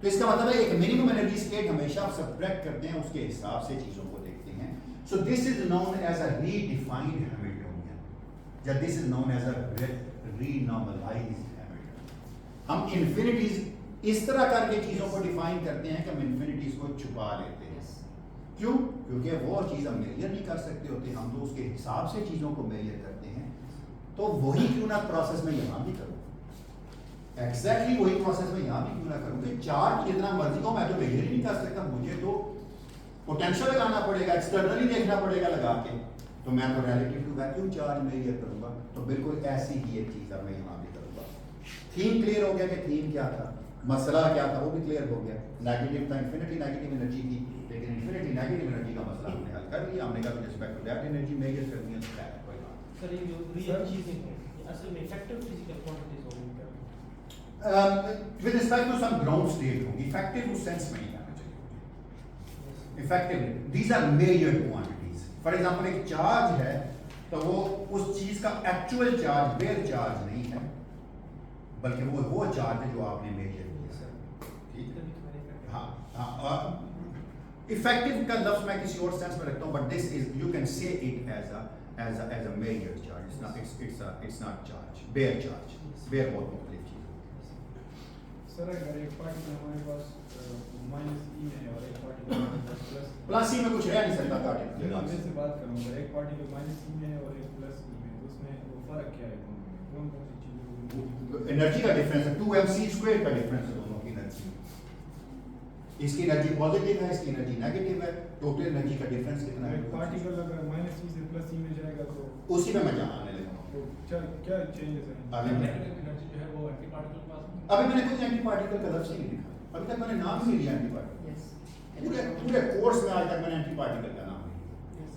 तो इसका मतलब है एक मिनिमम एनर्जी स्टेट हमेशा आप सब्ट्रैक्ट करते हैं, उसके हिसाब से चीज़ों को देखते हैं। So this is known as a redefined Hamiltonian, या this is known as a renormalised Hamiltonian. हम इन्फिनिटीज इस तरह करके चीज़ों को डिफाइन करते हैं कि हम इन्फिनिटीज को छुपा लेते हैं। क्यों? क्योंकि वो चीज़ हम मेजर नहीं कर सकते होते, हम तो उसके हिसाब से चीज़ों को मेजर करते हैं। तो वही क्यों ना प्रोसेस में यहाँ भी करूँ, एग्जैक्टली वही प्रोसेस में यहाँ भी क्यों ना करूँ कि चार्ज जितना मर्जी हो मैं तो मेजर ही नहीं कर सकता, मुझे तो पोटेंशियल लगाना पड़ेगा, एक्सटर्नली देखना पड़ेगा लगा के, तो मैं तो relative to vacuum charge measure करूँगा। तो बिल्कुल ऐसी ही एक चीज़ अब मैं यहाँ भी करूँगा। थीम क्लियर हो गया कि थीम क्या था, मसला क्या था वो भी क्लियर हो गया। नेगेटिव था, इन्फिनिटी नेगेटिव एनर्जी थी, लेकिन इन्फिनिटी नेगेटिव एनर्जी का मसला हमने हल कर लिया। हमने कहा with respect to that energy measure करनी है, तो क्या है कोई बात। सर ये जो रियल चीजें हैं असल में इफेक्टिव फिजिकल क्वांटिटीज होंगी क्या? With respect to some ground state होगी, इफेक्टिव उस सेंस में नहीं आना चाहिए। Effective these are measured quantities. For example एक चार्ज है तो वो उस चीज का एक्चुअल चार्ज बेयर चार्ज नहीं है, बल्कि वो चार्ज है जो आपने मेजर किया। ठीक है, हाँ, इफेक्टिव का लफ्ज मैं किसी और सेंस में रखता हूँ, but this is you can say it as a measure charge, it's not charge, bare charge. Bare बहुत मुख्तलिफ चीज है। सर अगर एक पार्टिकल हमारे पास -e में और एक पार्टिकल हमारे पास प्लस ई में कुछ रह नहीं सकता मैं पार्टिकल। से बात करूंगा, एक पार्टिकल -e में और एक +e में, तो उसमें वो फर्क क्या है दोनों में? कौन कौन सी चीजें? एनर्जी का डिफरेंस है, 2mc² का डिफरेंस है दोनों की एनर्जी। इसकी एनर्जी पॉजिटिव है, इसकी एनर्जी नेगेटिव है, टोटल एनर्जी का डिफरेंस कितना है? एक पार्टिकल अगर -e से +e में जाएगा तो उसी में मैं जहाँ आने लगा हूँ। तो क्या चेंजेस हैं? आगे मैं- एनर्जी जो है वो एंटी पार्टिकल के पास में। अभी मैंने कोई एंटी पार्टिकल का लफ्ज ही नहीं लिखा, अभी तक मैंने नाम ही नहीं लिया एंटी पार्टिकल। Yes. पूरे कोर्स में आज तक मैंने एंटी पार्टिकल का नाम नहीं लिया।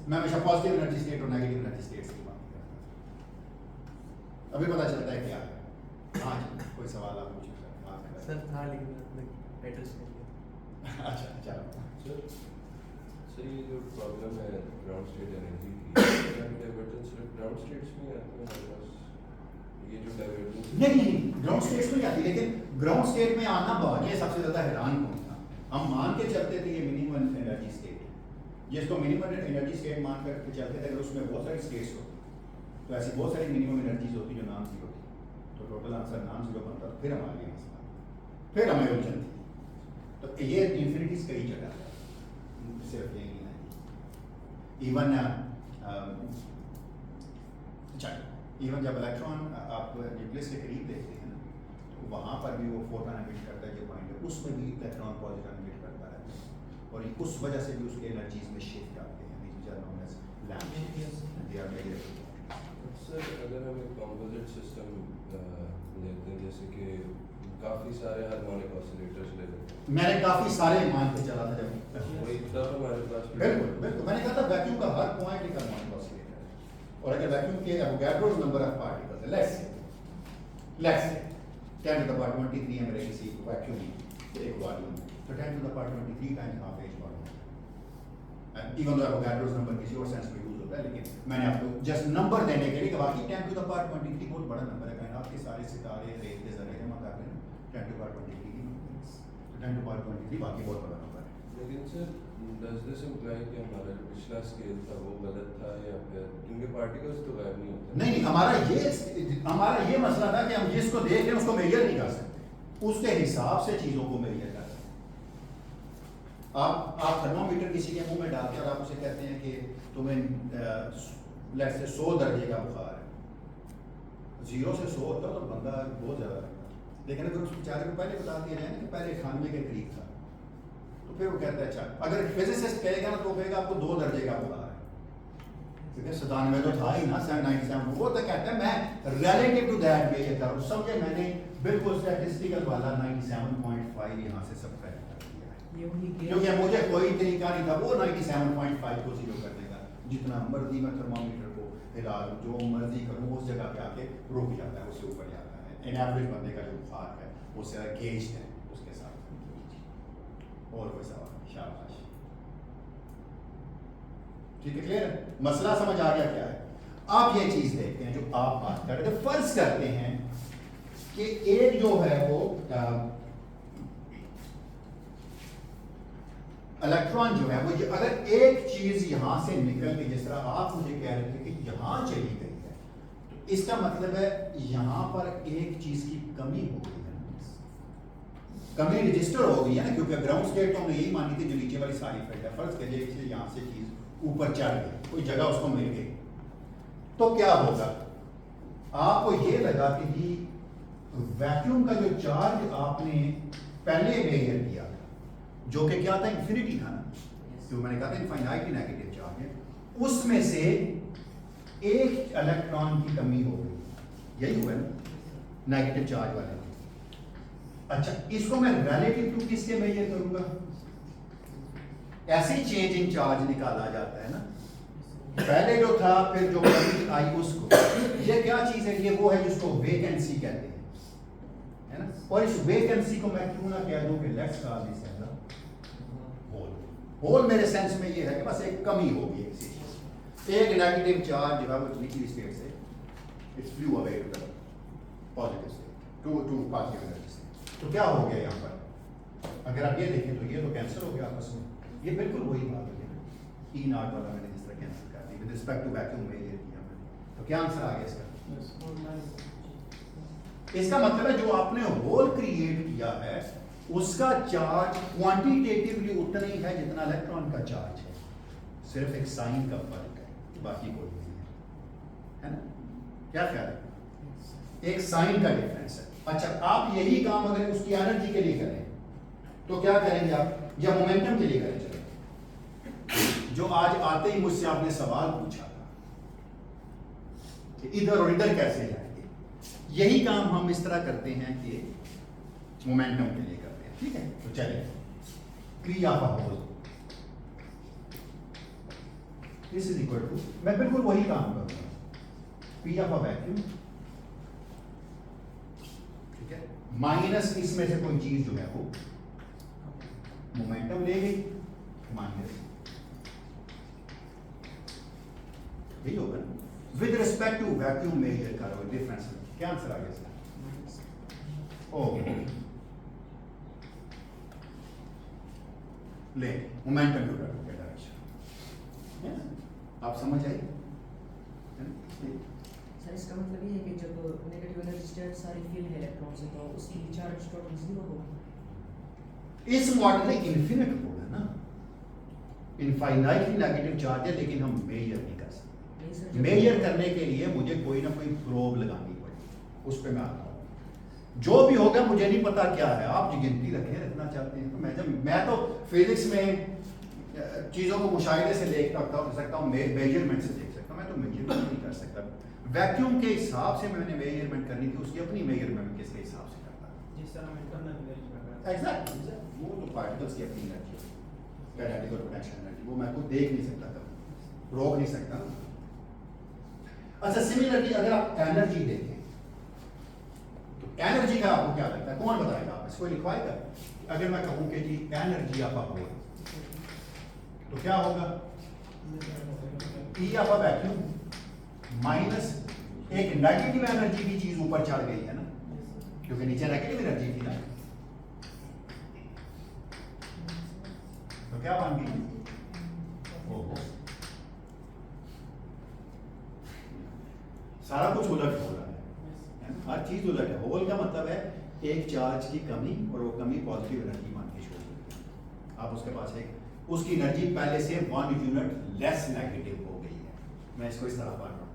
मैं हमेशा पॉजिटिव एनर्जी स्टेट और नेगेटिव एनर्जी स्टेट की बात करता हूँ। अभी पता चलता है क्या है। हाँ जी, कोई सवाल आप पूछ सकते हैं। सर था लेकिन आपने एड्रेस कर दिया। अच्छा चलो। सर ये जो प्रॉब्लम है ग्राउंड स्टेट एनर्जी की, डाइवर्जेंस सिर्फ ग्राउंड स्टेट्स में आती है हमारे पास, ये जो डाइवर्जेंस नहीं, ग्राउंड स्टेट्स में आती, लेकिन ग्राउंड स्टेट में आना बहुत ये सबसे ज्यादा हैरान कौन था। हम मान के चलते थे ये मिनिमम एनर्जी स्टेट है, जिसको मिनिमम एनर्जी स्टेट मान कर चलते थे। अगर उसमें बहुत सारी स्टेट्स होती तो ऐसी बहुत सारी मिनिमम एनर्जीज होती जो नॉन जीरो थी, तो टोटल आंसर नॉन जीरो बनता। फिर हमारे लिए मसला, फिर हमें उलझन थी। तो ये इन्फिनिटीज कई जगह है, सिर्फ यही नहीं। इवन जब इलेक्ट्रॉन आप न्यूक्लियस के करीब देखते हैं ना, तो वहाँ पर भी वो फोटोन एमिट करता है, जो पॉइंट है उसमें भी इलेक्ट्रॉन पॉजिट्रॉन एमिट करता रहता है, और उस वजह से भी उसके एनर्जीज में शिफ्ट आते हैं, which are known as lamp shifts. They are very sir अगर हम एक कंपोजिट सिस्टम लेते हैं, जैसे कि काफ़ी सारे हार्मोनिक ऑसिलेटर्स ले लेते हैं, मैंने काफी सारे मान के चला था जब वही तब हमारे पास बिल्कुल बिल्कुल मैंने कहा था वैक्यूम का हर पॉइंट एक हार्मोनिक ऑसिलेटर है, और अगर वैक्यूम के एवोगाड्रोस नंबर ऑफ पार्टिकल्स है, let's say 10 to the power 23 है मेरे किसी वैक्यूम में एक वॉल्यूम, तो 10 to the power 23 times half as volume. Even though Avogadro's number किसी और सेंस में यूज होता है, लेकिन मैंने आपको जस्ट नंबर देने के लिए कि बाकी 10 to the power 23 बहुत बड़ा नंबर है, कायनात के सारे सितारे रेत के जरिए जमा कर लेना 10 to the power 23 की, तो 10 to the power 23 बाकी बहुत बड़ा नंबर है। लेकिन सर डज दिस इम्प्लाई कि हमारा जो पिछला स्केल था वो गलत था, या फिर क्योंकि पार्टिकल्स तो गायब नहीं होते? नहीं, हमारा ये मसला था कि हम जिसको देख रहे हैं उसको मेजर नहीं कर सकते, उसके हिसाब से चीजों को मेजर कर सकते। आप थर्मोमीटर किसी के मुंह में डालते हैं और आप उसे कहते हैं कि तुम्हें लेट्स से 100 दर्जे का बुखार है, 0 से 100 होता तो बंदा बहुत ज्यादा लगता, लेकिन अगर उस बेचारे को पहले बता दिया जाए ना कि पहले 98 के करीब था, तो फिर वो कहता है अच्छा। अगर फिजिसिस्ट कहेगा ना तो कहेगा आपको 2 दर्जे का बुखार है, क्योंकि 97 तो था ही ना, 97 वो तो कहता है मैं रिलेटिव टू दैट मेजर कर रहा हूँ। समझे, मैंने बिल्कुल स्टैटिस्टिकल वाला 97.5 यहाँ से सब्ट्रैक्ट कर दिया है, ये वही क्योंकि मुझे कोई तरीका नहीं था वो 97.5 को 0 करने का। जितना मर्जी मैं थर्मोमीटर को हिला लूँ, जो मर्जी करूँ, उस जगह पे आके रुक जाता है, उससे ऊपर जाता है। इन एवरेज बंदे का जो बुखार है वो सारा गेज है उसके साथ। और कोई सवाल? शाबाश, ठीक है, क्लियर है, मसला समझ आ गया क्या है? आप ये चीज देखते हैं जो आप बात कर रहे थे, फर्ज करते हैं कि एक जो है वो इलेक्ट्रॉन जो है वो अगर एक चीज यहां से निकल के, जिस तरह आप मुझे कह रहे थे कि यहां चली गई है, तो इसका मतलब है यहां पर एक चीज की कमी हो गई है। कमी रजिस्टर हो गई है ना, क्योंकि ग्राउंड स्टेट तो हमने यही मानी थी जो नीचे वाली सारी फील्ड है। फर्ज करिए कि यहाँ से चीज ऊपर चढ़ गई, कोई जगह उसको मिल गई, तो क्या होगा? आपको ये लगा कि जी वैक्यूम का जो चार्ज आपने पहले मेजर किया था, जो कि क्या था, इंफिनिटी था ना, जो मैंने कहा था इनफाइनाइटली नेगेटिव चार्ज है, उसमें से एक इलेक्ट्रॉन की कमी हो गई, यही हुआ ना नेगेटिव चार्ज वाले। अच्छा, इसको मैं रिलेटिव टू किसके मेजर करूंगा? ऐसे चेंज इन चार्ज निकाला जाता है ना, पहले जो था फिर जो कमी आई उसको। ये क्या चीज है? ये वो है जिसको वेकेंसी कहते हैं, है ना। और इस वेकेंसी को मैं क्यों ना कह दूं कि let's call this as a hole. Hole मेरे सेंस में ये है कि बस एक कमी होगी, एक नेगेटिव चार्ज जो है वो निचली स्टेट से it's flew away to the positive state, to positive energy से। तो क्या हो गया यहाँ पर? अगर आप ये देखें तो ये तो कैंसिल हो गया आपस में, ये बिल्कुल वही बात है ना, ई नॉट वाला मैंने जिस तरह कैंसिल कर दी विद रिस्पेक्ट टू वैक्यूम में ये किया मैंने। तो क्या आंसर आ गया इसका? इसका मतलब है जो आपने होल क्रिएट किया है उसका चार्ज क्वांटिटेटिवली उतना ही है जितना इलेक्ट्रॉन का चार्ज है, सिर्फ एक साइन का फर्क है, बाकी कोई नहीं है ना। क्या ख्याल है? एक साइन का डिफरेंस है। अच्छा, आप यही काम अगर उसकी एनर्जी के लिए करें तो क्या करेंगे आप? या मोमेंटम के लिए करें, चलो जो आज आते ही मुझसे आपने सवाल पूछा था कि इधर और इधर कैसे जाएंगे, यही काम हम इस तरह करते हैं कि मोमेंटम के लिए करते हैं, ठीक है। तो चलिए, क्रिया का hole this is equal to, मैं बिल्कुल वही काम करूंगा, पी ऑफ अ वैक्यूम, ठीक है, माइनस इसमें से कोई चीज जो है वो मोमेंटम ले गई, माइनस यही होगा ना। With respect to vacuum measure करो डिफरेंस, क्या आंसर आ गया इसका? ओके, ले मोमेंटम टू डायरेक्शन, आप समझ आए? सर इसका मतलब ये है कि जब नेगेटिव एनर्जी स्टेट सारी फिल है इलेक्ट्रॉन से, तो उसकी चार्ज टोटल 0 होगा। इस मॉडल में इन्फिनिट होगा ना, इनफाइनाइटली नेगेटिव चार्ज है, लेकिन हम मेजर नहीं कर सकते। मेजर करने के लिए मुझे कोई ना कोई प्रोब लगानी पड़ेगी, उस पर मैं आता हूँ। जो भी होगा मुझे नहीं पता क्या है, आप जो गिनती रखना चाहते हैं तो मैं तो फिजिक्स में चीज़ों को मुशाहिदे से देख सकता हूँ, मेजरमेंट से देख सकता हूँ, मैं तो मेजरमेंट नहीं कर सकता। वैक्यूम के हिसाब से मैंने मेजरमेंट करनी थी, उसकी अपनी मेजरमेंट किसके हिसाब से करता है, जिस तरह हम इंटरनल एनर्जी कर रहे हैं। एग्जैक्टली, वो तो पार्टिकल्स की अपनी एनर्जी है, कैइनेटिक और पोटेंशियल एनर्जी, वो मैं खुद देख नहीं सकता, कभी रोक नहीं सकता। अच्छा, सिमिलरली अगर आप एनर्जी देखें तो एनर्जी का आपको क्या लगता है, कौन बताएगा? आप इसको लिखवाएगा? अगर मैं कहूं कि जी एनर्जी ऑफ अ होल, तो क्या होगा? ई ऑफ अ वैक्यूम माइनस एक नेगेटिव एनर्जी की चीज ऊपर चढ़ गई है ना, क्योंकि नीचे नेगेटिव एनर्जी थी ना, तो क्या बन गई? सारा कुछ उलट हो रहा है, हर चीज उलट है। होल का मतलब है एक चार्ज की कमी, और वो कमी पॉजिटिव एनर्जी मान के छोड़ देती है। आप उसके पास एक उसकी एनर्जी पहले से 1 यूनिट लेस नेगेटिव हो गई है। मैं इसको इस तरह पढ़ रहा हूँ,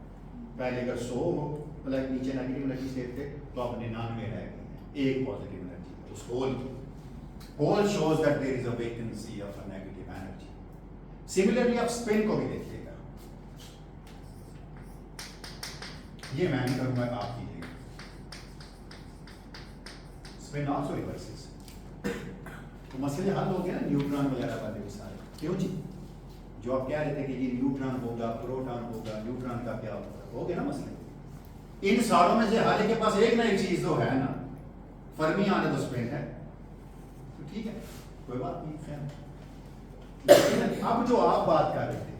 पहले अगर 100 हो मतलब नीचे नेगेटिव एनर्जी स्टेट थे, तो आप 99 रह गई है, एक पॉजिटिव एनर्जी उस होल की। Hole shows that there is a vacancy of a negative energy. Similarly आप स्पिन को भी देखिएगा, ये मैं नहीं करूंगा, आप कीजिएगा। स्पिन आल्सो रिवर्सेस, तो मसले हल हो गए ना न्यूट्रॉन वगैरह वाले सारे। क्यों जी? जो आप कह रहे थे कि ये न्यूट्रॉन होगा, प्रोटॉन होगा, न्यूट्रॉन का क्या होगा, हो गए ना मसले। इन सारों में से हर एक के पास एक ना एक चीज तो है ना, फर्मी आने तो स्पिन है, तो ठीक है, कोई बात नहीं, खैर। अब जो आप बात कर रहे थे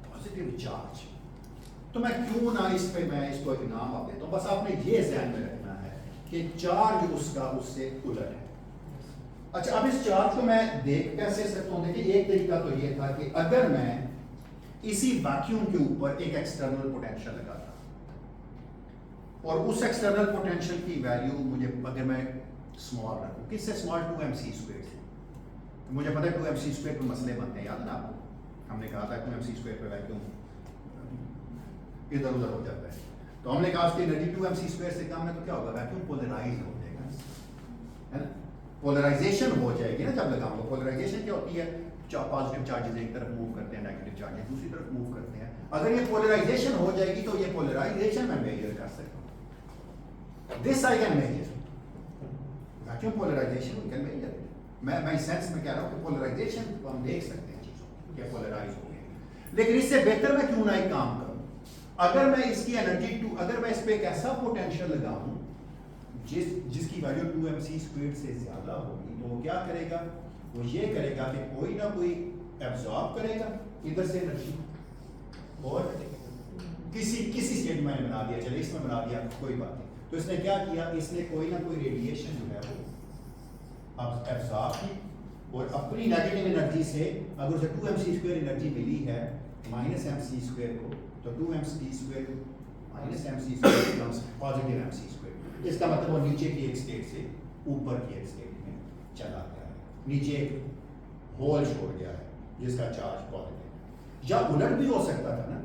पॉजिटिव चार्ज, तो मैं क्यों ना इस पे मैं इसको एक नाम आप देता हूं, बस आपने ये ध्यान में रखना है कि चार्ज उसका उससे उलट है। अच्छा, अब इस चार्ज को मैं देख कैसे सकता हूं? देखिए, एक तरीका तो ये था कि अगर मैं इसी वैक्यूम के ऊपर एक एक्सटर्नल पोटेंशियल लगाता, और उस एक्सटर्नल पोटेंशियल की वैल्यू मुझे अगर मैं स्मॉल रखूँ, किससे स्मॉल, 2mc² से, तो मुझे पता है 2mc² पे मसले बनते हैं, याद है ना आपको, हमने कहा था 2mc² पे वैक्यूम इधर उधर हो जाता है, तो हमने कहा उसकी एनर्जी 2mc² से कम है तो क्या होगा, वैक्यूम पोलराइज हो जाएगा, है ना, पोलराइजेशन हो जाएगी ना जब लगाऊंगा। पोलराइजेशन क्या होती है, पॉजिटिव चार्जेस एक तरफ मूव करते हैं, नेगेटिव चार्जेस दूसरी तरफ मूव करते हैं। अगर ये पोलराइजेशन हो जाएगी तो ये पोलराइजेशन मैं मेजर कर सकता हूँ, this I can measure, vacuum polarization we can measure. मैं इस सेंस में कह रहा हूँ कि पोलराइजेशन को हम देख सकते हैं चीजों को, क्या पोलराइज हो गई। लेकिन इससे बेहतर मैं क्यों ना एक काम करूँ, अगर मैं इसकी एनर्जी अगर मैं इस पे एक ऐसा पोटेंशियल लगाऊं जिसकी वैल्यू 2mc² से ज्यादा होगी, तो वो क्या करेगा, वो ये करेगा कि कोई ना कोई एब्जॉर्ब करेगा इधर से एनर्जी, और किसी स्टेट में बना दिया, चले इसमें बना दिया, कोई बात नहीं, तो इसने क्या किया, इसने कोई ना कोई रेडिएशन जो है वो अब एब्जॉर्ब की, और अपनी नेगेटिव एनर्जी से अगर उसे 2mc² एनर्जी मिली है -mc² को, तो 2mc² -mc² becomes positive mc²। इसका मतलब वो नीचे की एक स्टेट से ऊपर की एक स्टेट में चला गया है, नीचे एक होल छोड़ गया है जिसका चार्ज पॉजिटिव। या उलट भी हो सकता था ना,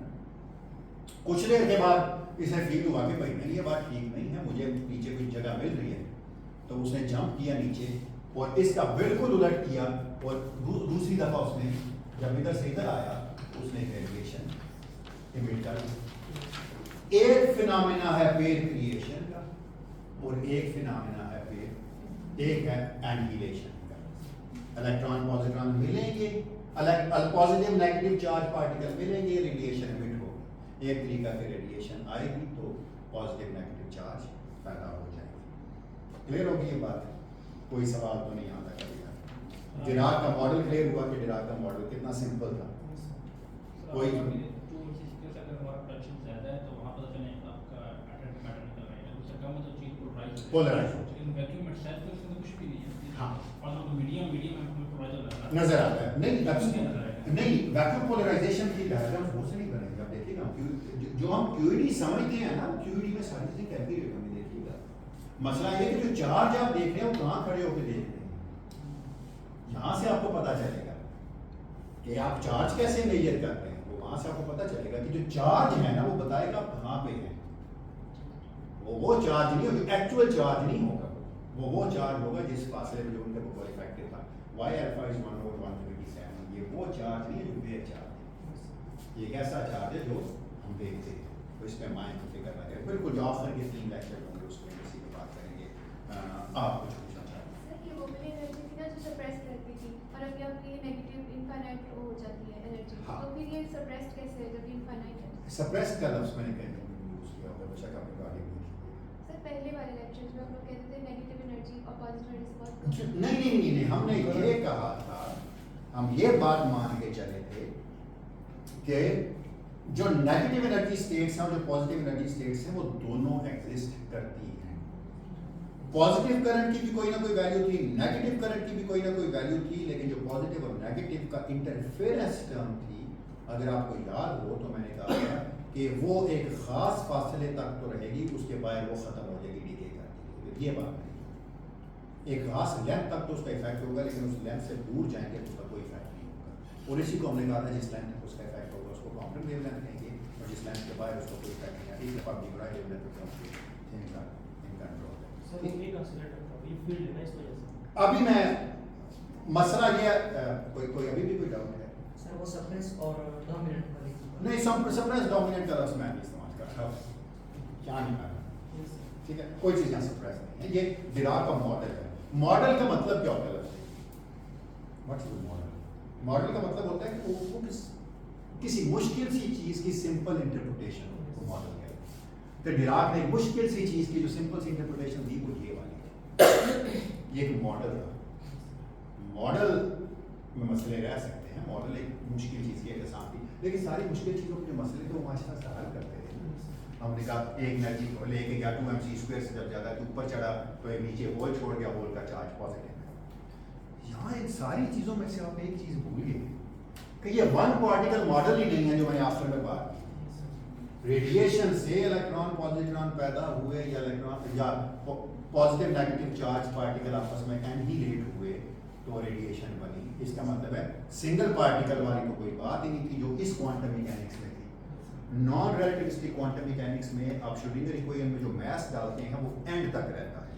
कुछ देर के बाद इसे फील हुआ कि भाई नहीं ये बात ठीक नहीं है, मुझे नीचे कुछ जगह मिल रही है, तो उसने जंप किया नीचे और इसका बिल्कुल उलट किया, और दूसरी दफा उसने जब इधर से इधर आया उसने रेडिएशन इमिट कर दी। एक फिनोमेना है पेयर क्रिएशन का, और एक फिनोमेना है एक है एनिहिलेशन का। इलेक्ट्रॉन पॉजिट्रॉन मिलेंगे, पॉजिटिव नेगेटिव चार्ज पार्टिकल मिलेंगे, रेडिएशन इमिट होगी, एक तरीका से रेडिएशन आएगी तो पॉजिटिव नेगेटिव चार्ज पैदा हो जाएगी। क्लियर होगी ये बात, कोई सवाल तो नहीं आता कभी। डिराक का मॉडल क्लियर हुआ कि डिराक का मॉडल कितना सिंपल था, कोई पोलराइज नजर आता है। नहीं वैक्यूम पोलराइजेशन की डायग्राम वो से नहीं बनेगी, आप देखिएगा जो हम QED समझते हैं ना, QED में सारी चीजें कैलकुलेट होंगी, देखिएगा। मसला ये कि जो चार्ज आप देख रहे हैं वो कहाँ खड़े होकर देख रहे हैं, यहाँ से आपको पता चलेगा कि आप चार्ज कैसे मेजर करते हैं, वो वहां से आपको पता चलेगा कि जो चार्ज है ना वो बताएगा आप कहाँ पे है, वो चार्ज नहीं होगा, जो एक्चुअल चार्ज नहीं होगा, वो चार्ज होगा जिस फासले में जो उनके ऊपर इफेक्टिव था। y alpha is 1/127, ये वो चार्ज नहीं है जो वेव चार्ज है, ये एक ऐसा चार्ज है जो हम देखते हैं, तो इस पे माइंड को फिक्र ना करें। बिल्कुल जो आखिर के 3 लेक्चर होंगे उसमें इसी पे बात करेंगे। आप कुछ पूछना चाहते हैं? सर ये वो वाली एनर्जी थी ना जो सप्रेस करती थी, और अभी आपकी नेगेटिव इनफाइनाइट हो जाती है एनर्जी, हाँ। तो फिर ये सप्रेस्ड कैसे है जब इनफाइनाइट है? सप्रेस का लफ्ज़ मैंने कहीं यूज़ किया होगा, बेशक आपने आगे भी सर पहले वाले लेक्चर्स में आप लोग कहते थे नेगेटिव एनर्जी और पॉजिटिव एनर्जी से बहुत नहीं, हमने ये कहा था, हम ये बात मान के चले थे कि जो नेगेटिव एनर्जी स्टेट्स हैं और जो पॉजिटिव एनर्जी स्टेट्स हैं वो दोनों एग्जिस्ट करती हैं। पॉजिटिव करंट की भी कोई ना कोई वैल्यू थी, नेगेटिव करंट की भी कोई ना कोई वैल्यू थी, लेकिन जो पॉजिटिव और नेगेटिव का इंटरफेरेंस टर्म थी, अगर आपको याद हो तो मैंने कहा था कि वो एक खास फासले तक तो रहेगी, उसके बाद वो खत्म हो जाएगी डीके करके, ये बात नहीं। एक खास लेंथ तक तो उसका इफेक्ट होगा, लेकिन उस लेंथ से दूर जाएंगे तो उसका कोई इफेक्ट नहीं होगा। और इसी को हमने कहा था जिस लेंथ तक उसका इफेक्ट होगा उसको काउंटर वेव लेंथ कहेंगे, और जिस लेंथ के बाद उसका कोई इफेक्ट नहीं आएगा, एक दफा बिगड़ा वेव लेंथ तो इनका कंट्रोल है। सर ये कंसीडर करता हूं, ये फील्ड है ना इस वजह से। अभी मैं मसला ये कोई अभी भी कोई डाउट है? सर वो सप्रेस और डोमिनेंट वाली नहीं, सप्रेस डोमिनेंट का लफ्ज़ मैं नहीं इस्तेमाल कर रहा, क्या नहीं कर रहा, ठीक है, कोई चीज़ यहाँ सप्रेस नहीं है, ये डिराक का मॉडल है। मॉडल का मतलब क्या होता है? What's the model? मॉडल का मतलब होता है कि वो किसी मुश्किल सी चीज़ की सिंपल इंटरप्रिटेशन को मॉडल कहते हैं। तो डिराक ने एक मुश्किल सी चीज़ की जो सिंपल सी इंटरप्रिटेशन दी वो ये वाली है, ये एक मॉडल था। मॉडल में मसले रह सकते हैं, मॉडल एक मुश्किल चीज़ की है आसान थी, लेकिन सारी मुश्किल चीज़ों के जो मसले थे वो माशाल्लाह से हल करते थे। हमने कहा एक एनर्जी को लेके गया 2mc² से जब ज़्यादा ऊपर चढ़ा तो एक नीचे होल छोड़ गया, होल का चार्ज पॉजिटिव है। यहाँ इन सारी चीज़ों में से आप एक चीज़ भूल गए कि ये वन पार्टिकल मॉडल ही नहीं है जो मैंने आखिर में बात की। रेडिएशन से इलेक्ट्रॉन पॉजिट्रॉन पैदा हुए या इलेक्ट्रॉन या पॉजिटिव नेगेटिव चार्ज पार्टिकल आपस में एनहिलेट हुए तो रेडिएशन बनी। इसका मतलब है सिंगल पार्टिकल वाली तो कोई बात ही नहीं थी जो इस क्वांटम मैकेनिक्स में थी। नॉन रिलेटिविस्टिक क्वांटम मैकेनिक्स में आप श्रोडिंगर इक्वेशन में जो मास डालते हैं वो एंड तक रहता है,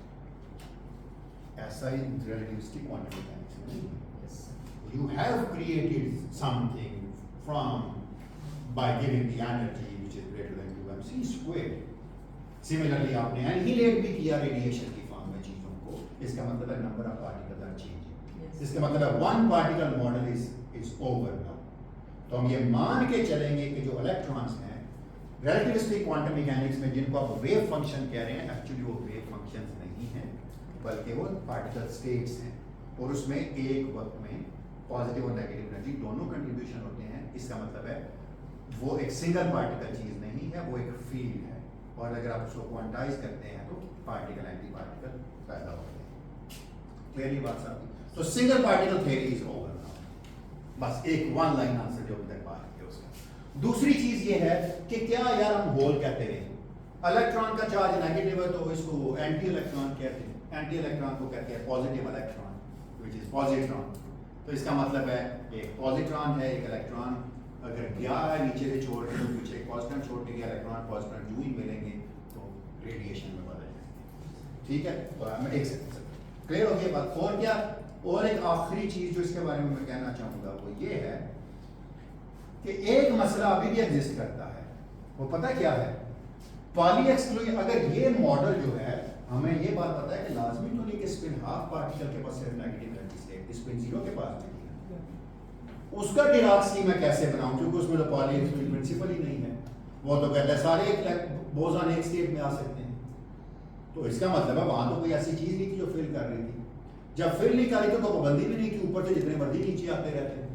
ऐसा ही रिलेटिविस्टिक क्वांटम मैकेनिक्स में नहीं है। You have created something from by giving the energy which is greater than 2mc squared. Similarly आपने एनहिलेट भी किया रेडिएशन की फॉर्म में चीजों को, इसका मतलब है number of particles are changing. इसका मतलब है one particle model is over now. तो हम ये मान के चलेंगे कि जो इलेक्ट्रॉन्स हैं रिलेटिविस्टिक क्वांटम मैकेनिक्स में जिनको आप वेव फंक्शन कह रहे हैं, एक्चुअली वो वेव फंक्शंस नहीं हैं बल्कि वो पार्टिकल स्टेट्स हैं, और उसमें एक वक्त में पॉजिटिव और नेगेटिव एनर्जी दोनों कंट्रीब्यूशन होते हैं। इसका मतलब है वो एक सिंगल पार्टिकल चीज नहीं है, वो एक फील्ड है, और अगर आप उसको क्वांटाइज करते हैं तो पार्टिकल एंटी पार्टिकल पैदा होते हैं। क्लियरली बात साहब? तो single particle theory is over now. बस एक वन लाइन आंसर जो तक बात है उसका। दूसरी चीज ये है कि क्या यार हम होल कहते हैं, इलेक्ट्रॉन का चार्ज नेगेटिव है तो इसको एंटी इलेक्ट्रॉन कहते हैं, एंटी इलेक्ट्रॉन को कहते हैं positive electron which is positron. तो इसका मतलब है एक पॉजिट्रॉन है, एक इलेक्ट्रॉन अगर गया है नीचे से छोड़ के पीछे एक पॉजिट्रॉन छोड़ के गया, इलेक्ट्रॉन पॉजिट्रॉन जो ही मिलेंगे तो रेडिएशन में बदल जाएंगे। ठीक है, तो मैं एक सेकंड क्लियर हो गई बात। और क्या, और एक आखिरी चीज जो इसके बारे में मैं कहना चाहूंगा वो ये है कि एक मसला अभी भी एग्जिस्ट करता है, वो पता क्या है, पॉली एक्सक्लूजन। अगर ये मॉडल जो है, हमें ये बात पता है कि लाजमी तो नहीं कि स्पिन हाफ पार्टिकल के पास सिर्फ negative energy state, spin zero के पास भी नहीं है। उसका डिराक स्कीम मैं कैसे बनाऊं, क्योंकि उसमें तो पॉली एक्सक्लूजन प्रिंसिपल ही नहीं है। वो तो कहता है सारे बोसॉन एक स्टेट में आ सकते हैं, तो इसका मतलब है वहां तो कोई ऐसी चीज नहीं थी जो फिल कर रही थी। जब फिल नहीं करी तो पाबंदी भी नहीं कि ऊपर से जितने मर्जी नीचे आते रहते हैं।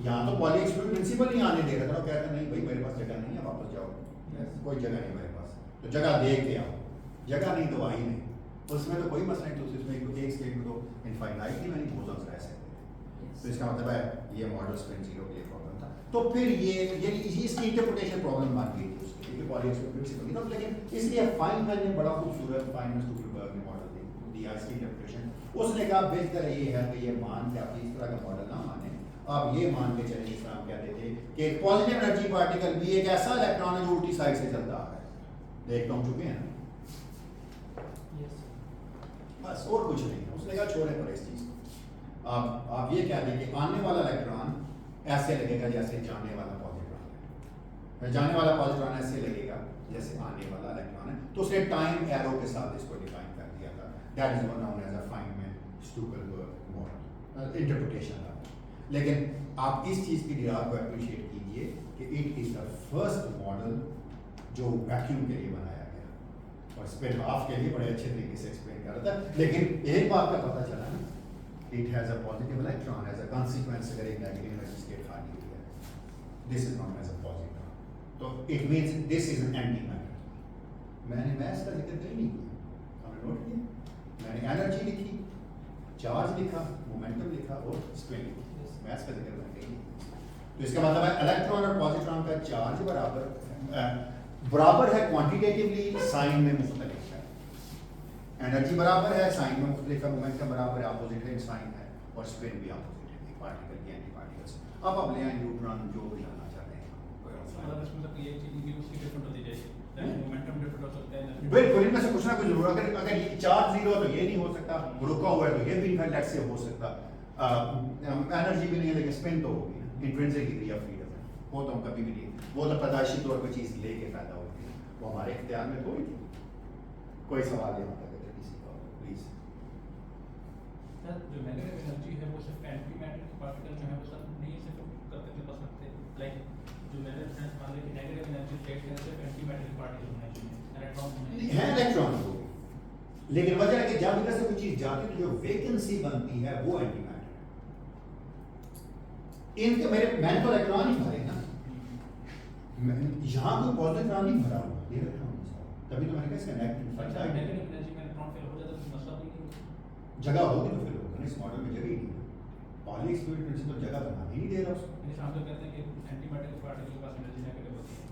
यहाँ तो पॉली एक्सक्लूजन प्रिंसिपल नहीं आने दे रहा था, वो कहता नहीं भाई मेरे पास जगह नहीं है, वापस जाओ, कोई जगह नहीं मेरे पास, तो जगह देख के आओ, जगह नहीं तो आई नहीं, उसमें तो कोई मसला नहीं। तो उसमें एक स्टेट में तो इनफाइनाइटली मैंने बोसॉन्स रह सकते हैं। तो इसका मतलब है ये मॉडल स्पिन जीरो के लिए प्रॉब्लम था। तो फिर ये इसकी इंटरप्रिटेशन प्रॉब्लम बन गई थी उसकी, क्योंकि पॉली एक्सक्लूजन प्रिंसिपल नहीं था। लेकिन इसलिए फाइनमैन ने बड़ा खूबसूरत फाइनल स्टूडेंबर्ग ने मॉडल दिया इसकी इंटरप्रिटेशन। उसने कहा बेहतर ये है कि ये मान के आप इस तरह का मॉडल ना माने, आप ये मान के चलें जिस हम कहते थे कि पॉजिटिव एनर्जी पार्टिकल भी एक ऐसा इलेक्ट्रॉन है जो उल्टी साइड से चलता है। देख तो हम चुके हैं ना, बस और कुछ नहीं है। उसने कहा छोड़े पर इस चीज को, आप ये कह दें कि आने वाला इलेक्ट्रॉन ऐसे लगेगा जैसे जाने वाला पॉजिट्रॉन है, जाने वाला पॉजिट्रॉन ऐसे लगेगा जैसे आने वाला इलेक्ट्रॉन है। तो उसने टाइम एरो के साथ इसको डिफाइन कर दिया था। That is known as a Feynman Stueckelberg model interpretation था। लेकिन आप इस चीज की डिराक को अप्रिशिएट कीजिए कि it is the first model जो वैक्यूम के लिए बनाया गया, और स्पिन हाफ के लिए बड़े अच्छे तरीके से एक्सप्लेन कर रहा था। लेकिन एक बात का पता चला ना, it has a positive electron as a consequence. अगर एक नेगेटिव एनर्जी स्टेट खाली हुई है, this is not as a positive, तो it means this is an anti matter. मैंने मैथ्स का जिक्र नहीं किया, हमने नोट किया, मैंने एनर्जी लिखी, चार्ज लिखा, मोमेंटम लिखा और स्पिन लिखी, मैथ्स का जिक्र मैंने नहीं किया। तो इसका मतलब है इलेक्ट्रॉन और पॉजिट्रॉन का चार्ज बराबर है क्वांटिटेटिवली, साइन में मुख्तलिफ है। एनर्जी बराबर है, साइन में मुख्तलिफ है, मोमेंटम बराबर है, अपोजिट है, साइन है, और स्पिन भी अपोजिट है पार्टिकल की एंटी पार्टिकल्स। अब आप ले आए न्यूट्रॉन जो भी लाना चाहते हैं, मतलब इसमें तक ये चीज की उसकी डिफरेंट होती जाएगी, मोमेंटम डिफरेंट हो सकता है। बिल्कुल, इनमें से कुछ ना कुछ जरूर। अगर ये चार्ज जीरो है तो ये नहीं हो सकता, रुका हुआ है तो ये भी इनफैक्ट से हो सकता, एनर्जी भी नहीं है लेकिन स्पिन तो होगी, इंट्रिंसिक डिग्री ऑफ फ्रीडम है, वो तो हम कभी भी नहीं, वो तो पैदाइशी तौर पर चीज लेके पैदा होती है, वो हमारे इख्तियार में थोड़ी थी। कोई सवाल यहाँ तक अगर किसी का प्लीज। जो नेगेटिव एनर्जी है वो सिर्फ एंटी मैटर के पार्टिकल जो है वो सब नहीं सिर्फ करते बस सकते, लाइक जो मैंने मान लिया कि नेगेटिव एनर्जी स्टेट के सिर्फ एंटी मैटर के पार्टिकल होने चाहिए, इलेक्ट्रॉन है, इलेक्ट्रॉन हो, लेकिन वजह है कि जब इधर से कोई चीज जाती है तो जो वैकेंसी बनती है वो एंटी मैटर है। इनके मैंने तो इलेक्ट्रॉन ही भरे ना, यहाँ कोई पॉजिट्रॉन नहीं भरा हुआ, ये इलेक्ट्रॉन तभी तो मैंने कहा इसका नेगेटिव एनर्जी में इलेक्ट्रॉन फेल हो जाता तो मसला भी नहीं, जगह होगी तो फिर होगा। इस मॉडल में जगह ही नहीं है, पॉली एक्सक्लूजन प्रिंसिपल जगह बनाने ही नहीं दे रहा उसको। हम तो कहते हैं कि एंटी मैटर के पार्टिकल के पास एनर्जी नेगेटिव होती है।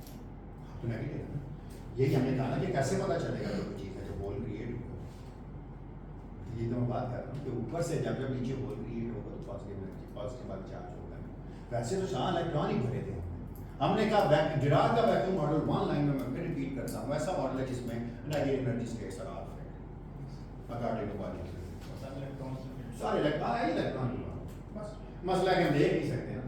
तो नेगेटिव है ना। यही हमने कहा ना कि कैसे पता चलेगा जो कोई चीज़ है जो होल क्रिएट होगा। ये तो मैं बात कर रहा हूँ कि ऊपर से जब जब नीचे होल क्रिएट होगा तो पॉजिटिव वाला चार्ज होगा। वैसे तो यहाँ इलेक्ट्रॉन ही भरे थे हमने कहा डिराक का वैक्यूम मॉडल वन लाइन में मैं फिर रिपीट करता हूँ, ऐसा मॉडल है जिसमें negative energy states are all according to body सारे इलेक्ट्रॉन बस मसला है कि हम देख नहीं सकते ना,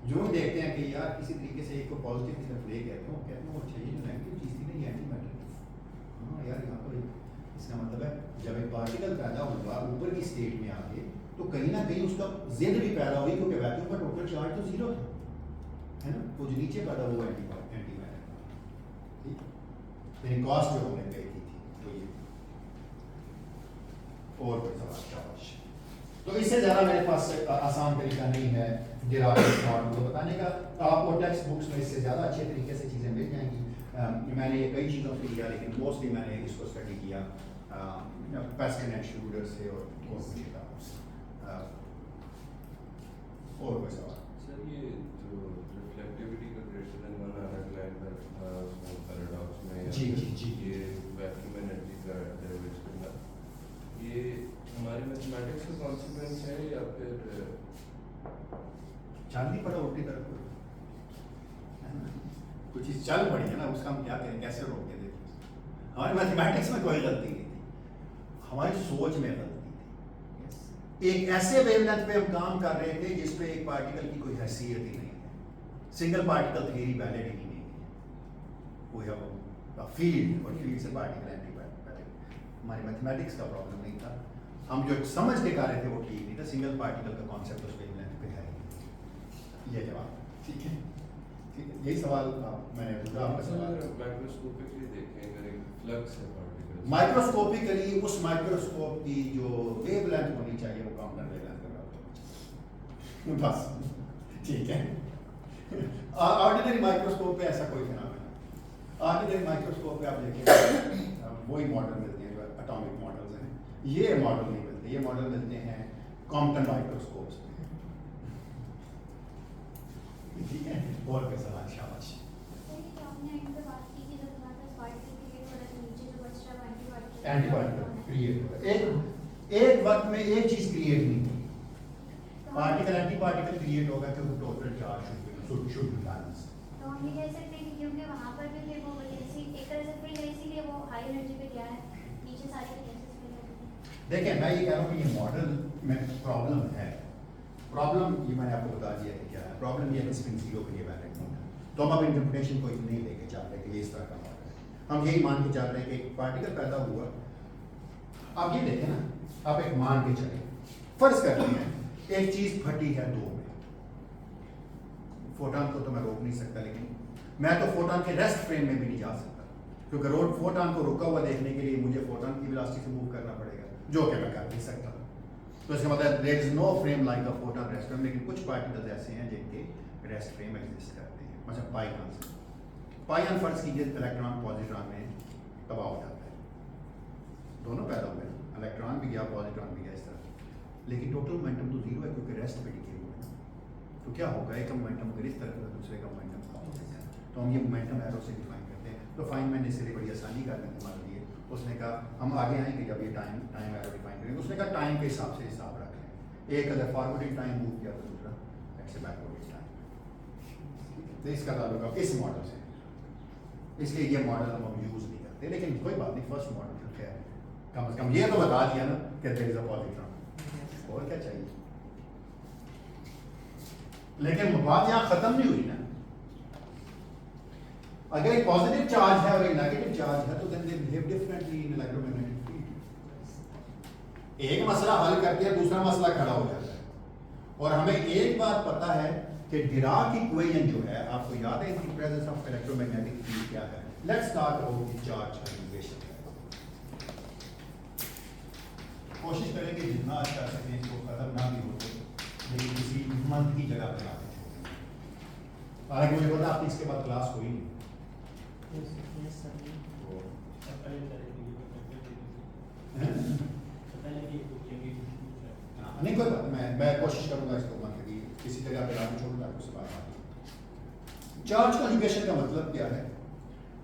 जो ही देखते हैं कि यार किसी तरीके से एक को पॉजिटिव की तरफ ले गए तो कहते हैं अच्छा ये जो नेगेटिव चीज़ थी ना ये एंटी मैटर, हाँ यार यहाँ पर इसका मतलब है जब एक पार्टिकल पैदा होगा ऊपर की स्टेट में आके तो कहीं ना कहीं उसका जिद भी पैदा हुई क्योंकि वैक्यूम का टोटल चार्ज तो जीरो था, है ना, वो जो नीचे पैदा हुआ एंटी मैटर, ठीक यानी कॉस्ट जो हमने पे की थी तो ये और कोई सवाल शाबाश। तो इससे ज़्यादा मेरे पास आसान तरीका नहीं है डिराक मॉडल को बताने का, तो आपको टेक्स्ट बुक्स में इससे ज़्यादा अच्छे तरीके से चीज़ें मिल जाएंगी। मैंने ये कई चीज़ों से किया लेकिन मोस्टली मैंने इसको स्टडी किया पेस्कन एंड श्रूडर से और किताबों से। और कोई सवाल? सर ये जो रिफ्लेक्टिविटी का ग्रेटर देन 1 लाइन पर था उसमें पैराडॉक्स में जी जी जी ये वैक्यूम एनर्जी का डेरिवेशन करना, ये हमारे मैथमेटिक्स का कॉन्सिक्वेंस है या फिर चांदी पड़ा उल्टी तरफ कुछ चीज़ चल पड़ी है ना, उसका हम क्या करें, कैसे रोक के देखें। हमारी मैथमेटिक्स में कोई गलती नहीं थी, हमारी सोच में गलती थी। एक ऐसे वेवलेंथ पे हम काम कर रहे थे जिसपे एक पार्टिकल की कोई हैसियत ही नहीं है, सिंगल पार्टिकल थ्योरी वैलिड ही नहीं है, कोई फील्ड और फील्ड से पार्टिकल एंटी पार्टिकल। हमारी मैथमेटिक्स का प्रॉब्लम नहीं था, हम जो समझ के कर रहे थे वो ठीक नहीं था, सिंगल पार्टिकल का कॉन्सेप्ट उस वेवलेंथ पे है। ये जवाब ठीक है, ठीक है, यही सवाल मैंने पूछा आपका सवाल। माइक्रोस्कोपिकली देखें अगर एक फ्लक्स है पार्टिकल माइक्रोस्कोपिकली उस माइक्रोस्कोप की जो वेवलेंथ होनी चाहिए वो काउंटर वेवलेंथ का बस ठीक है। ऑर्डिनरी माइक्रोस्कोप पे ऐसा कोई फिनोमेना, ऑर्डिनरी माइक्रोस्कोप पे आप देखें वही मॉडल मिलते हैं जो एटॉमिक मॉडल्स हैं, ये मॉडल नहीं मिलते, ये मॉडल मिलते हैं कॉम्पटन माइक्रोस्कोप्स में, ठीक है। और कोई सवाल? शाबाश। एंटीपार्टिकल क्रिएट होगा, एक वक्त में एक चीज क्रिएट नहीं होगी, पार्टिकल एंटीपार्टिकल क्रिएट होगा क्योंकि total charge should be balance. तो हम ये कह सकते हैं कि क्योंकि वहाँ पर भी थे वो वैसे एक तरह से फिर इसीलिए वो हाई एनर्जी पे गया है, नीचे सारे केसेस पे लगे थे। देखिए मैं ये कह रहा हूँ कि ये मॉडल में प्रॉब्लम है, प्रॉब्लम ये मैंने आपको बता दिया कि क्या है प्रॉब्लम, ये है स्पिन जीरो के लिए वैलिड नहीं है, तो हम अब इंटरप्रिटेशन को नहीं लेके चल रहे कि ये इस तरह का मॉडल है, हम यही मान के चल रहे हैं कि एक पार्टिकल पैदा हुआ। आप ये देखें ना, आप एक मान के चले, फर्ज करते हैं एक चीज फटी है दो में, फोटॉन को तो मैं रोक नहीं सकता, लेकिन मैं तो फोटॉन के रेस्ट फ्रेम में भी नहीं जा सकता क्योंकि फोटॉन को रुका हुआ देखने के लिए मुझे फोटॉन की वेलोसिटी से मूव करना पड़ेगा, जो कि मैं कर नहीं सकता। तो इसका मतलब there is no frame like a photon rest frame, लेकिन कुछ पार्टिकल्स ऐसे हैं जिनके रेस्ट फ्रेम एग्जिस्ट करते हैं, मतलब पाइऑन फर्ज कीजिए इलेक्ट्रॉन पॉजिट्रॉन में तबाह हो जाता है, दोनों पैदा हुए हैं, इलेक्ट्रॉन भी गया पॉजिट्रॉन भी गया इस तरह, लेकिन टोटल मोमेंटम तो जीरो है क्योंकि रेस्ट पे टिके हुए हैं। तो क्या होगा, एक मोमेंटम अगर इस तरफ है दूसरे का मोमेंटम ऑपोजिट है, तो हम ये मोमेंटम एरो से डिफाइन करते हैं। तो फाइन मैंने इसलिए बड़ी आसानी कर दी हमारे लिए, उसने कहा हम आगे आएंगे जब ये टाइम एरो डिफाइन करेंगे, उसने कहा टाइम के हिसाब से हिसाब रख लें, एक अगर फॉरवर्डिंग टाइम मूव किया तो दूसरा ऐसे बैकवर्डिंग टाइम, तो इसका ताल्लुक अब इस मॉडल से, इसलिए ये मॉडल हम यूज नहीं करते, लेकिन कोई बात नहीं, फर्स्ट मॉडल तो खैर कम से कम ये तो बता दिया ना कि देयर इज अ पॉजिट्रॉन, और क्या चाहिए। लेकिन बात यहाँ खत्म नहीं हुई ना, अगर एक पॉजिटिव चार्ज है और एक नेगेटिव चार्ज है तो then they behave differently in electromagnetic field. एक मसला हल करके दूसरा मसला खड़ा हो जाता है, और हमें एक बात पता है कि डिराक इक्वेशन जो है, आपको याद है in presence of electromagnetic field क्या है। Let's talk about the charge conservation. कोशिश करेंगे जितना आज कर सकें इसको खत्म ना भी हो, लेकिन किसी मंथ की जगह पर आते हैं। हालांकि मुझे पता आपकी इसके बाद क्लास हुई नहीं, नहीं कोई बात, मैं कोशिश करूंगा इसको मंथ की किसी जगह पर आगे छोड़ूंगा, उसके बाद चार्ज कंजुगेशन का मतलब क्या है।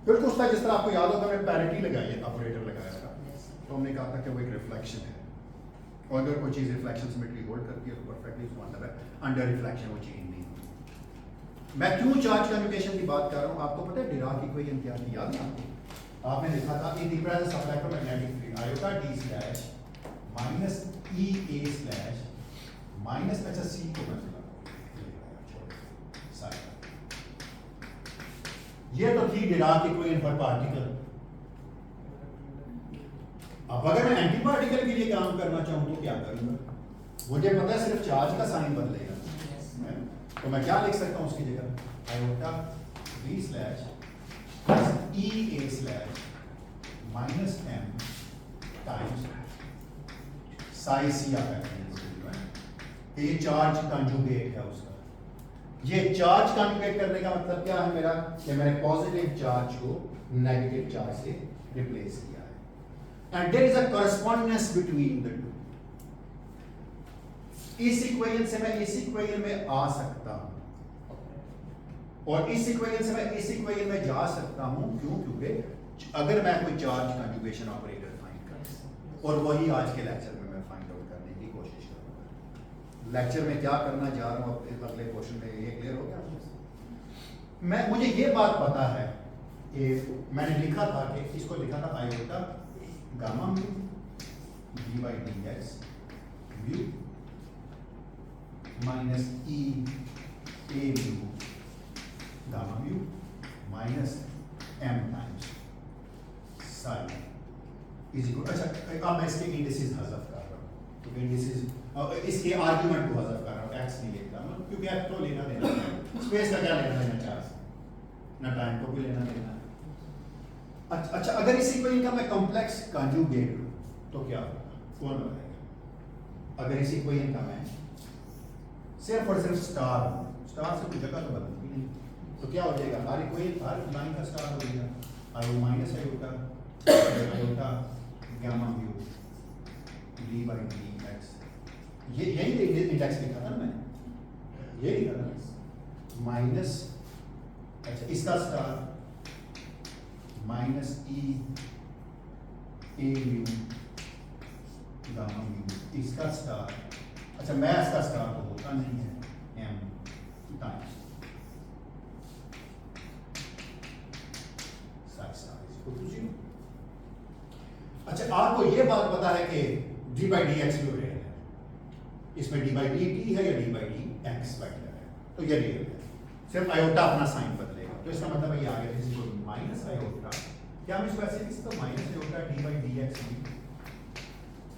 बिल्कुल उस तरह जिस तरह आपको याद होगा मैं पैरिटी लगाई है, ऑपरेटर लगाया था, तो हमने कहा था कि वो एक रिफ्लेक्शन है, और अगर कोई चीज़ रिफ्लेक्शन सिमेट्री होल्ड करती है तो परफेक्टली उसका मतलब है अंडर रिफ्लेक्शन वो चेंज नहीं होती। मैं क्यों चार्ज कन्जुगेशन की बात कर रहा हूँ, आपको पता है डिराक इक्वेशन क्या थी, याद है आपको? आपने लिखा था in the presence of electromagnetic field iota D slash minus E A slash minus, अच्छा सी को मैं ये तो थी डिराक इक्वेशन फॉर पार्टिकल। अब अगर मैं एंटी पार्टिकल के लिए काम करना चाहूं तो क्या करूंगा, मुझे पता है सिर्फ चार्ज का साइन बदलेगा, तो मैं क्या लिख सकता हूं उसकी जगह iota B slash plus E A slash minus M times psi C आता है, ये चार्ज कंजुगेट है उसका। ये चार्ज कंजुगेट करने का मतलब क्या है मेरा, कि मैंने पॉजिटिव चार्ज को नेगेटिव चार्ज से रिप्लेस किया है, and there is a correspondence between the two. इस इक्वेशन से मैं इस इक्वेशन में आ सकता हूं, और इस इक्वेशन से मैं इस इक्वेशन में जा सकता हूं, क्यों? क्योंकि अगर मैं कोई चार्ज कंजुगेशन ऑपरेटर फाइंड कर, और वही आज के लेक्चर में मैं फाइंड आउट करने की कोशिश करूंगा। लेक्चर में क्या करना जा रहा हूं अगले क्वेश्चन में, ये क्लियर हो गया? मुझे ये बात पता है कि मैंने लिखा था कि इसको लिखा था iota gamma mu D by D X mu minus E A mu gamma mu minus M times psi is equal, अच्छा अब मैं इसके इंडिसेस हज़फ कर रहा हूँ, तो इंडिसेस इसके आर्गुमेंट को हज़फ कर रहा हूँ, एक्स नहीं लिख रहा हूँ क्योंकि एक्स तो लेना देना है, स्पेस का क्या लेना देना, चार्ज ना टाइम को भी लेना देना है। अच्छा अगर इस इक्वेशन का मैं कॉम्प्लेक्स कंजुगेट लूं तो क्या होगा, कौन बताएगा? अगर इस इक्वेशन का मैं सिर्फ और सिर्फ स्टार से कोई जगह तो बदलती नहीं, तो क्या हो जाएगा, हर इक्वेशन हर लाइन का स्टार हो जाएगा, I minus iota gamma mu D by D X, ये यही इंडेक्स लिखा था ना मैंने, ये लिखा था माइनस, अच्छा इसका star minus E A mu gamma mu, इसका स्टार, अच्छा मैं इसका स्टार तो होता नहीं है एम टाइम्स साई। अच्छा आपको ये बात पता है कि डी बाई डी एक्स क्यों रियल है, इसमें डी बाई डी टी है या डी बाई डी एक्स बैठा है, तो ये रियल है, सिर्फ आयोटा अपना साइन बदलेगा, तो इसका मतलब ये आ गया इसको माइनस आयोटा, क्या हम इसको ऐसे लिख सकते हैं minus iota D by D x.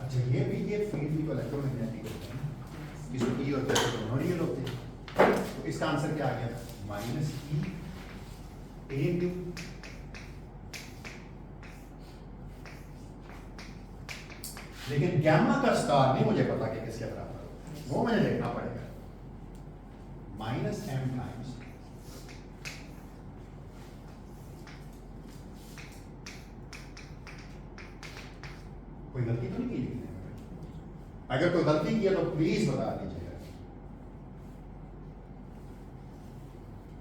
अच्छा ये भी, ये फील्ड भी तो इलेक्ट्रोमैग्नेटिक होता है, इसको ई होता है तो दोनों रियल होते हैं, तो इसका आंसर क्या आ गया, माइनस ई ए म्यू लेकिन गैमा का स्टार नहीं मुझे पता कि किसके बराबर हो, वो मुझे देखना पड़ेगा, माइनस एम टाइम्स कोई गलती तो नहीं की लिखने में, अगर कोई गलती की है तो प्लीज बता दीजिएगा।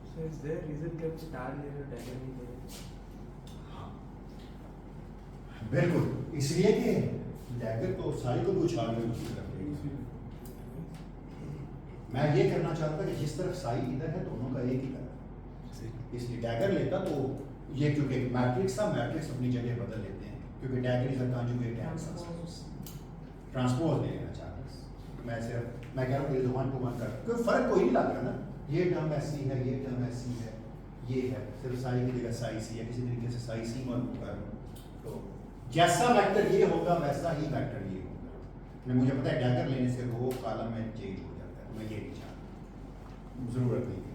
So is there reason that star layer diagram is there? हाँ बिल्कुल, इसलिए कि डैगर तो सारी को उछाल में करते, मैं ये करना चाहता कि जिस तरफ साई इधर है दोनों का एक ही तरफ, इसलिए डैगर लेता तो ये क्योंकि मैट्रिक्स था, मैट्रिक्स अपनी जगह बदल लेते हैं क्योंकि dagger is a conjugate transpose ले लेना चाहता, मैं सिर्फ मैं कह रहा हूँ वन टू वन कर, कोई फर्क कोई नहीं लग रहा ना, ये टर्म ऐसी है, ये टर्म ऐसी है, ये है सिर्फ साई की जगह साई सी है, किसी तरीके से साई सी वन कर, तो जैसा वेक्टर ये होगा वैसा ही वेक्टर ये होगा, मुझे पता है डैगर लेने से वो कॉलम में चेंज हो जाता है, तो मैं ये नहीं चाहता, ज़रूरत नहीं थी,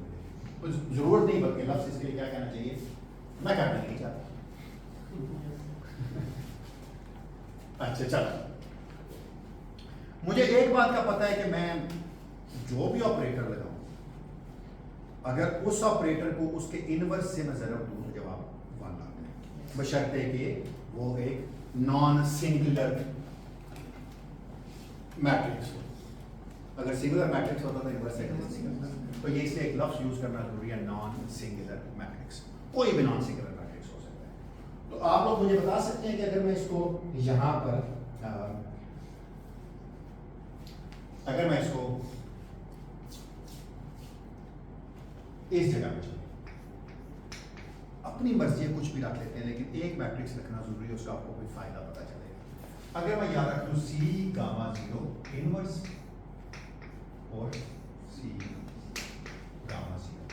ज़रूरत नहीं बल्कि लफ्ज़ इसके लिए क्या कहना चाहिए, मैं करना नहीं चाहता। अच्छा चलो, मुझे एक बात का पता है कि मैं जो भी ऑपरेटर लगाऊं, अगर उस ऑपरेटर को उसके इनवर्स से मैं ज़रूर दूं तो जवाब 1 आता है, बशर्ते कि वो एक नॉन सिंगुलर मैट्रिक्स हो। अगर सिंगुलर मैट्रिक्स होता तो इनवर्स एग्जिस्ट नहीं करता, तो ये इसलिए एक लफ्ज़ यूज़ करना जरूरी है, नॉन सिंगुलर मैट्रिक्स, कोई भी नॉन सिंगुलर मैट्रिक्स हो सकता तो आप लोग मुझे बता सकते हैं कि अगर मैं इसको यहां पर अगर मैं इसको इस जगह पे चलूं, अपनी मर्जी है कुछ भी रख लेते हैं, लेकिन एक मैट्रिक्स रखना जरूरी है, उसका आपको कोई फायदा पता चलेगा। अगर मैं यहां रख दूं सी गामा जीरो इनवर्स और सी गामा जीरो,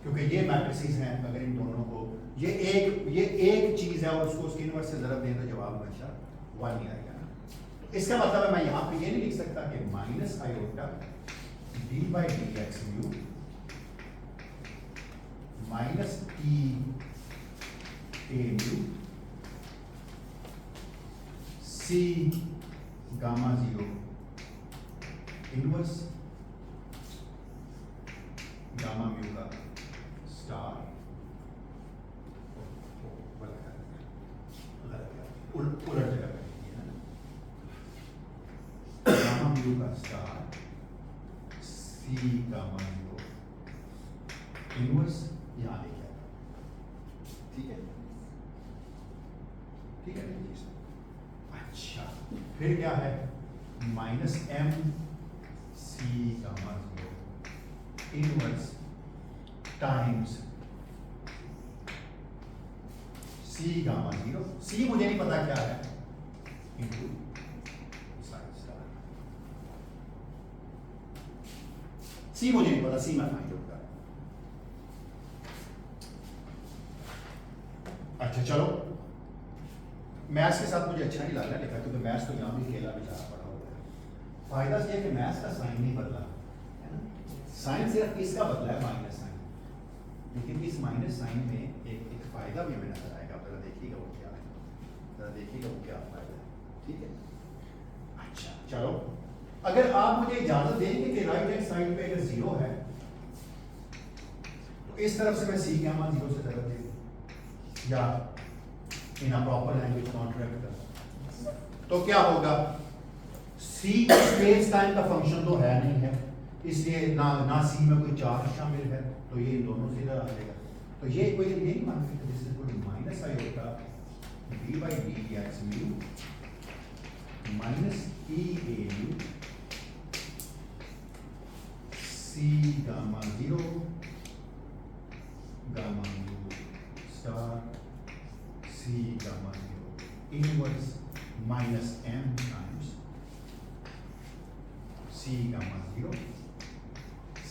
क्योंकि ये मैट्रिसेस हैं, अगर इन दोनों को ये एक चीज है और उसको उसके इनवर्स से ज़रब दें तो जवाब हमेशा 1 ही आएगा ना। तो इसका मतलब है मैं यहाँ पे ये नहीं लिख सकता कि minus iota D by D X mu minus E A mu C gamma zero inverse gamma mu का स्टार उलट जगह पे गामा म्यू का star C gamma mu inverse यहां लेके आता, ठीक है ठीक है जी। अच्छा फिर क्या है minus M C gamma zero inverse times C gamma zero, C मुझे नहीं पता क्या है, इंटू साइन स्टार। सी मुझे नहीं पता, सी मैं फाइंड आउट कर। अच्छा चलो, मैथ्स के साथ मुझे अच्छा नहीं लग रहा लिखा, क्योंकि मैथ्स तो यहाँ भी अकेला बेचारा पड़ा हुआ है। फायदा यह है कि मैथ्स का साइन नहीं बदला है ना, साइन सिर्फ इसका बदला है माइनस साइन, लेकिन इस माइनस साइन में एक फायदा भी हमें नजर आएगा। जरा देखिएगा वो क्या है, जरा देखिएगा वो क्या फायदा है, ठीक है। अच्छा चलो, अगर आप मुझे इजाजत देंगे कि राइट हैंड साइड पे अगर जीरो है तो इस तरफ से मैं सी गामा जीरो से ज़रब दे दूं या इन अ प्रॉपर लैंग्वेज कॉन्ट्रैक्ट कर, तो क्या होगा, सी स्पेस टाइम का फंक्शन तो है नहीं है, इसलिए ना सी में कोई चार्ज शामिल है, तो ये इन दोनों से इधर आ जाएगा। तो ये कोई ये नहीं मान सकते, जिससे कोई minus iota D by D X mu minus E A mu C gamma zero gamma mu star C gamma zero inverse minus M times C gamma zero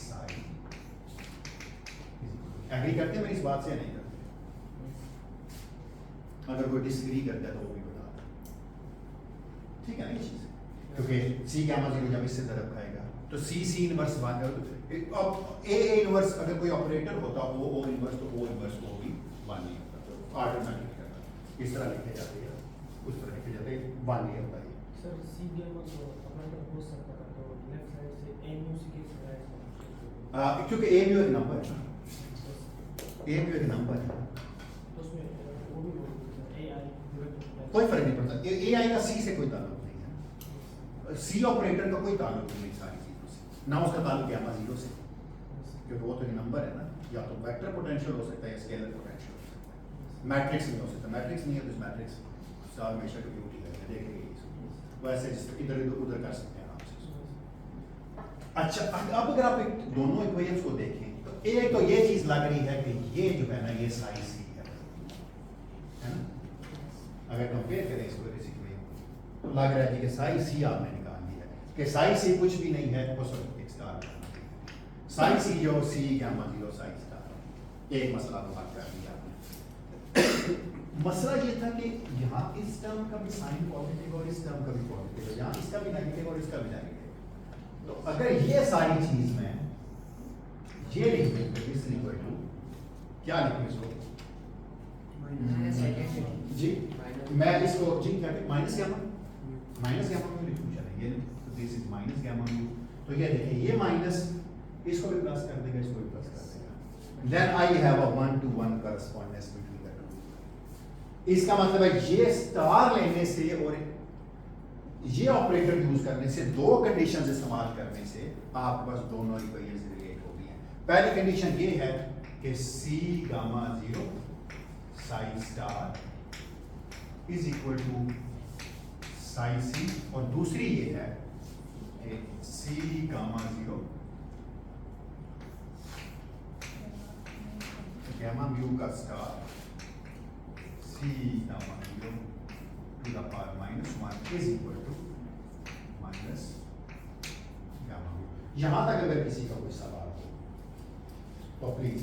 psi. Agree करते हैं मेरी इस बात से या नहीं करते? अगर कोई डिसएग्री करता है तो वो भी बता दें, ठीक है ना ये चीज, क्योंकि सी गामा जीरो जब इससे तरफ खाएगा तो सी इनवर्स वन कर, अब ए इनवर्स अगर कोई ऑपरेटर होता ओ इनवर्स, तो ओ इनवर्स को भी वन नहीं होता, तो ऑटोमेटिक करता, इस तरह लिखे जाते हैं, उस तरह लिखे जाते हैं, वन नहीं होता है। सर सी गामा तो ऑपरेटर हो सकता है, तो लेफ्ट साइड से ए म्यू सी के साथ क्योंकि ए म्यू एक नंबर है, ए म्यू एक नंबर है, तो उसमें वो भी ए आई कोई फर्क नहीं पड़ता, ए आई का सी से कोई ताल्लुक नहीं है, सी ऑपरेटर का कोई ताल्लुक नहीं सारी चीजों से, ना उसका ताल्लुक गामा जीरो से, क्योंकि वो तो एक नंबर है ना, या तो वेक्टर पोटेंशियल हो सकता है या स्केलर पोटेंशियल हो सकता है, मैट्रिक्स नहीं हो सकता, मैट्रिक्स नहीं है तो इस मैट्रिक्स स्टार हमेशा की ब्यूटी है, देखेंगे वैसे इधर उधर कर सकते हैं आराम से। अच्छा अब अगर आप दोनों इक्वेशंस को देखें तो एक तो ये चीज लग रही है कि ये जो है ना ये साई सी है ना, अगर कंपेयर करें इसको इस इक्वेशन तो लग रहा है कि साई सी आपने निकाल लिया है, कि साई सी कुछ भी नहीं है, वो सिर्फ एक स्टार साई सी जो सी गामा जीरो साई स्टार, एक मसला तो बात कर दिया आपने। मसला ये था कि यहाँ इस टर्म का भी साइन पॉजिटिव और इस टर्म का भी पॉजिटिव है, यहाँ इसका भी नेगेटिव और इसका भी नेगेटिव, तो अगर ये सारी चीज में ये लिख दें तो इस इक्वल टू क्या लिखें इसको जी, मैं इसको जी क्या माइनस गामा में लिखूं, चलें ये तो this is minus gamma mu, तो ये देखें ये माइनस इसको भी प्लस कर देगा, इसको भी प्लस कर देगा, then I have a 1-to-1 correspondence between the two। इसका मतलब है ये स्टार लेने से और ये ऑपरेटर यूज करने से, दो कंडीशंस इस्तेमाल करने से आपके पास दोनों इक्वेशंस रिलेट हो गई हैं। पहली कंडीशन ये है कि C gamma zero psi star is equal to psi C, और दूसरी ये है कि C gamma zero gamma mu का star C gamma zero to the power -1 is equal to minus gamma mu. यहां तक अगर किसी का कोई सवाल हो तो प्लीज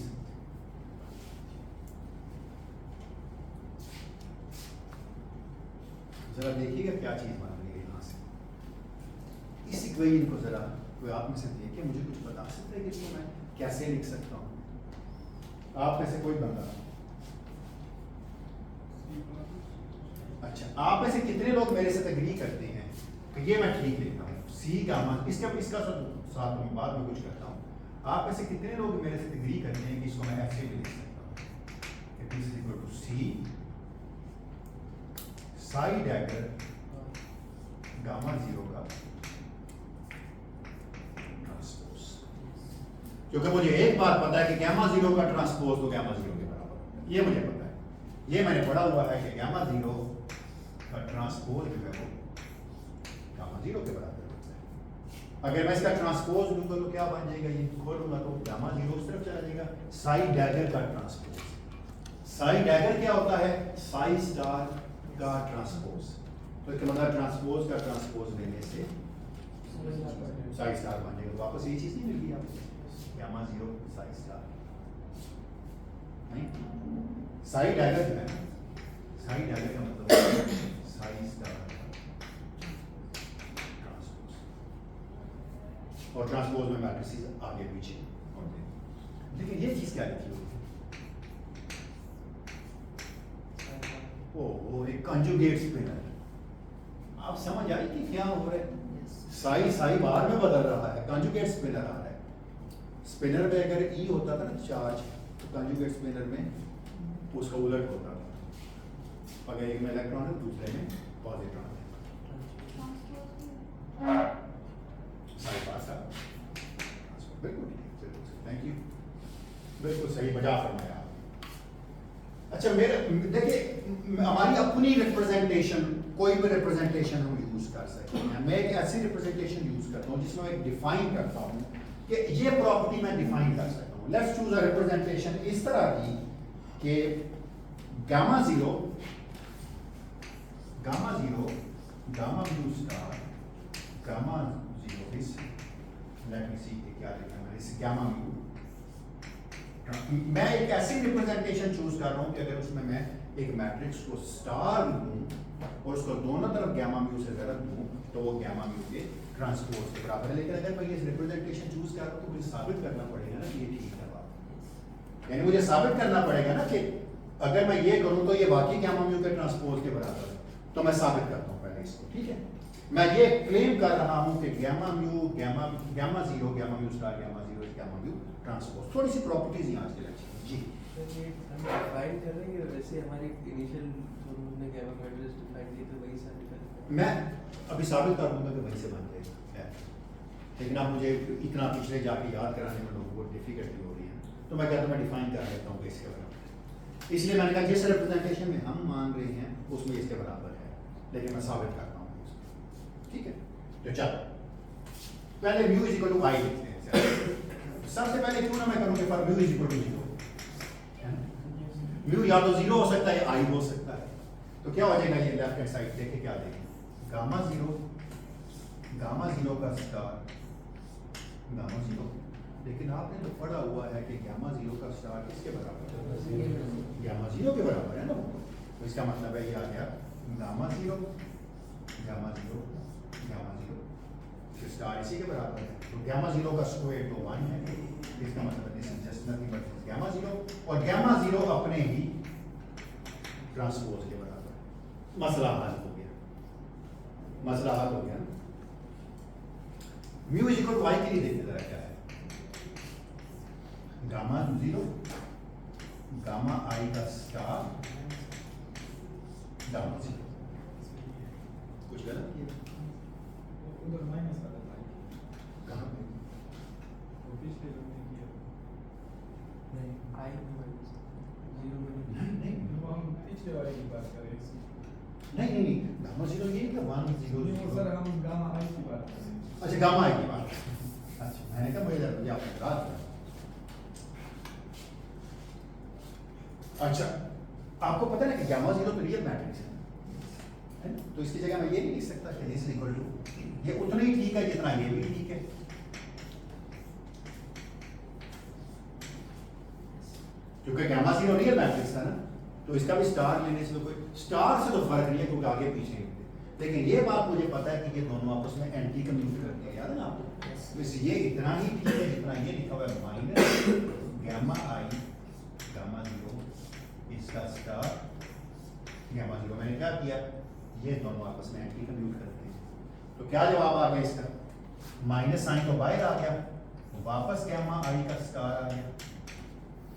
जरा देखिएगा क्या चीज बन रही है यहाँ से। इस इक्वेशन को जरा कोई आप में से देखिए, मुझे कुछ बता सकते हैं कि इसको मैं कैसे लिख सकता हूँ? आप में से कोई बंदा? अच्छा, आप में से कितने लोग मेरे साथ एग्री करते हैं कि ये मैं ठीक लिखता हूँ सी गामा, इसका साथ में बाद में कुछ करता हूँ। आप में से कितने लोग मेरे साथ एग्री करते हैं कि इसको मैं ऐसे भी लिख सकता हूँ? It is equal to C psi dagger gamma zero का ट्रांसपोज। क्योंकि मुझे एक बात पता है कि गामा जीरो का ट्रांसपोज तो गामा जीरो के बराबर होता है, ये मुझे पता है, ये मैंने पढ़ा हुआ है कि गामा जीरो का ट्रांसपोज जो है वो गामा जीरो के बराबर होता है। अगर मैं इसका ट्रांसपोज लूंगा तो क्या बन जाएगा? ये खोलूंगा तो गामा जीरो उस तरफ चला जाएगा। साई डैगर का ट्रांसपोज, साई डैगर क्या होता है? साई स्टार का ट्रांसपोज। तो इसका मतलब ट्रांसपोज का ट्रांसपोज लेने से साई स्टार बन जाएगा। वापस ये चीज नहीं मिल गई आपको? गामा जीरो साई स्टार नहीं, साई डैगर जो है ना, साई डैगर का मतलब साई स्टार ट्रांसपोज, और ट्रांसपोज में मैट्रिसेस आगे पीछे होते हैं। लेकिन ये चीज क्या लिखी हुई है? वो एक कंजुगेट स्पिनर। आप समझ आई कि क्या हो रहा है? साई साई बार में बदल रहा है, कंजुगेट स्पिनर आ रहा है। स्पिनर में अगर ई होता था ना चार्ज, तो कंजुगेट स्पिनर में उसका उलट होता था। अगर एक में इलेक्ट्रॉन है दूसरे में पॉजिट्रॉन है। साई बार सा बिल्कुल थैंक यू, बिल्कुल सही बजा फरमाया। अच्छा, मेरे देखिए हमारी अपनी रिप्रेजेंटेशन, कोई भी रिप्रेजेंटेशन हम यूज कर सकते हैं। मैं एक ऐसी रिप्रेजेंटेशन यूज करता हूँ जिसमें मैं डिफाइन करता हूँ कि ये प्रॉपर्टी मैं डिफाइन कर सकता हूँ। लेट्स चूज अ रिप्रेजेंटेशन इस तरह की कि gamma zero gamma mu star gamma zero is, let me see क्या लिखा है इस गामा म्यू। मैं एक ऐसी रिप्रेजेंटेशन चूज कर रहा हूं कि अगर उसमें मैं एक मैट्रिक्स को स्टार लूं और उसको दोनों तरफ गामा म्यू से ज़रब दूं तो वो गामा म्यू के ट्रांसपोज के बराबर है। लेकिन अगर मैं ये रिप्रेजेंटेशन चूज कर रहा हूं तो मुझे साबित करना पड़ेगा ना कि ये ठीक है बात, यानी मुझे साबित करना पड़ेगा ना कि अगर मैं ये करूं तो ये वाकई गामा म्यू के ट्रांसपोज के बराबर है। तो मैं साबित करता हूं पहले इसको, ठीक है? मैं ये क्लेम कर रहा हूं कि gamma mu gamma zero gamma mu star gamma zero gamma mu transpose. थोड़ी सी प्रॉपर्टीज यहाँ से रखी जी। हम डिफाइन कर रहे हैं वैसे हमारी इनिशियल हमने गामा मैट्रिक्स डिफाइन की तो वही साबित कर। मैं अभी साबित कर दूंगा कि वहीं से बन जाएगा, लेकिन आप मुझे इतना पिछले जाके याद कराने में लोगों को डिफिकल्टी हो रही है, तो मैं कहता हूँ मैं डिफाइन कर लेता हूँ इसके बराबर। इसलिए मैंने कहा जिस रिप्रेजेंटेशन में हम मान रहे हैं उसमें इसके बराबर है, लेकिन मैं साबित करता हूँ, ठीक है? तो चलो पहले mu is equal to I लिखते हैं। सबसे पहले क्यों ना मैं करूँ कि for mu is equal to zero, mu या तो जीरो हो सकता है या आई हो सकता है। तो क्या हो जाएगा? ये लेफ्ट हैंड साइड देखे क्या देखें, गामा जीरो का स्टार गामा जीरो। लेकिन आपने तो पढ़ा हुआ है कि गामा जीरो का स्टार किसके बराबर है? गामा जीरो के बराबर है ना। तो इसका मतलब है ये आ गया गामा जीरो फिर स्टार इसी के बराबर है। तो गामा जीरो का स्क्वायर तो 1 है, इसका मतलब this is just nothing but gamma zero, और गामा जीरो अपने ही ट्रांसपोज के बराबर। मसला हल हो गया, मसला हल हो गया। म्यू इज इक्वल टू आई के लिए देखते जरा क्या है। गामा जीरो गामा आई का स्टार गामा जीरो। कुछ गलत किया? उधर माइनस आ जाता है। कहाँ पे? वो पिछले जो हमने किया नहीं आई जीरो में नहीं वो हम पिछले वाले की बात कर रहे हैं। नहीं गामा जीरो ये क्या 1 0 नहीं, वो सर हम गामा आई की बात कर रहे हैं। अच्छा गामा आई की बात। अच्छा मैंने कहा मुझे मुझे आपने कहा था। अच्छा आपको पता है ना कि गामा जीरो तो रियल मैट्रिक्स है ना? तो इसकी जगह मैं ये नहीं लिख सकता कि दिस इक्वल टू ये उतना ही ठीक है जितना ये भी ठीक है। क्योंकि गामा जीरो रियल मैट्रिक्स है ना, तो इसका भी स्टार लेने से तो कोई स्टार से तो फर्क नहीं है क्योंकि आगे पीछे नहीं होते। लेकिन ये बात मुझे पता है कि ये दोनों आपस में एंटी कम्यूट करते हैं, याद है ना आपको? बस ये इतना ही ठीक है जितना ये लिखा हुआ है माइनस गामा आई गामा जीरो इसका स्टार गामा जीरो। मैंने क्या किया, ये दोनों आपस में एंटी कम्यूट करते हैं। तो क्या जवाब आ गया इसका? माइनस साइन तो बाहर आ गया, वापस गामा आई का स्टार आ गया,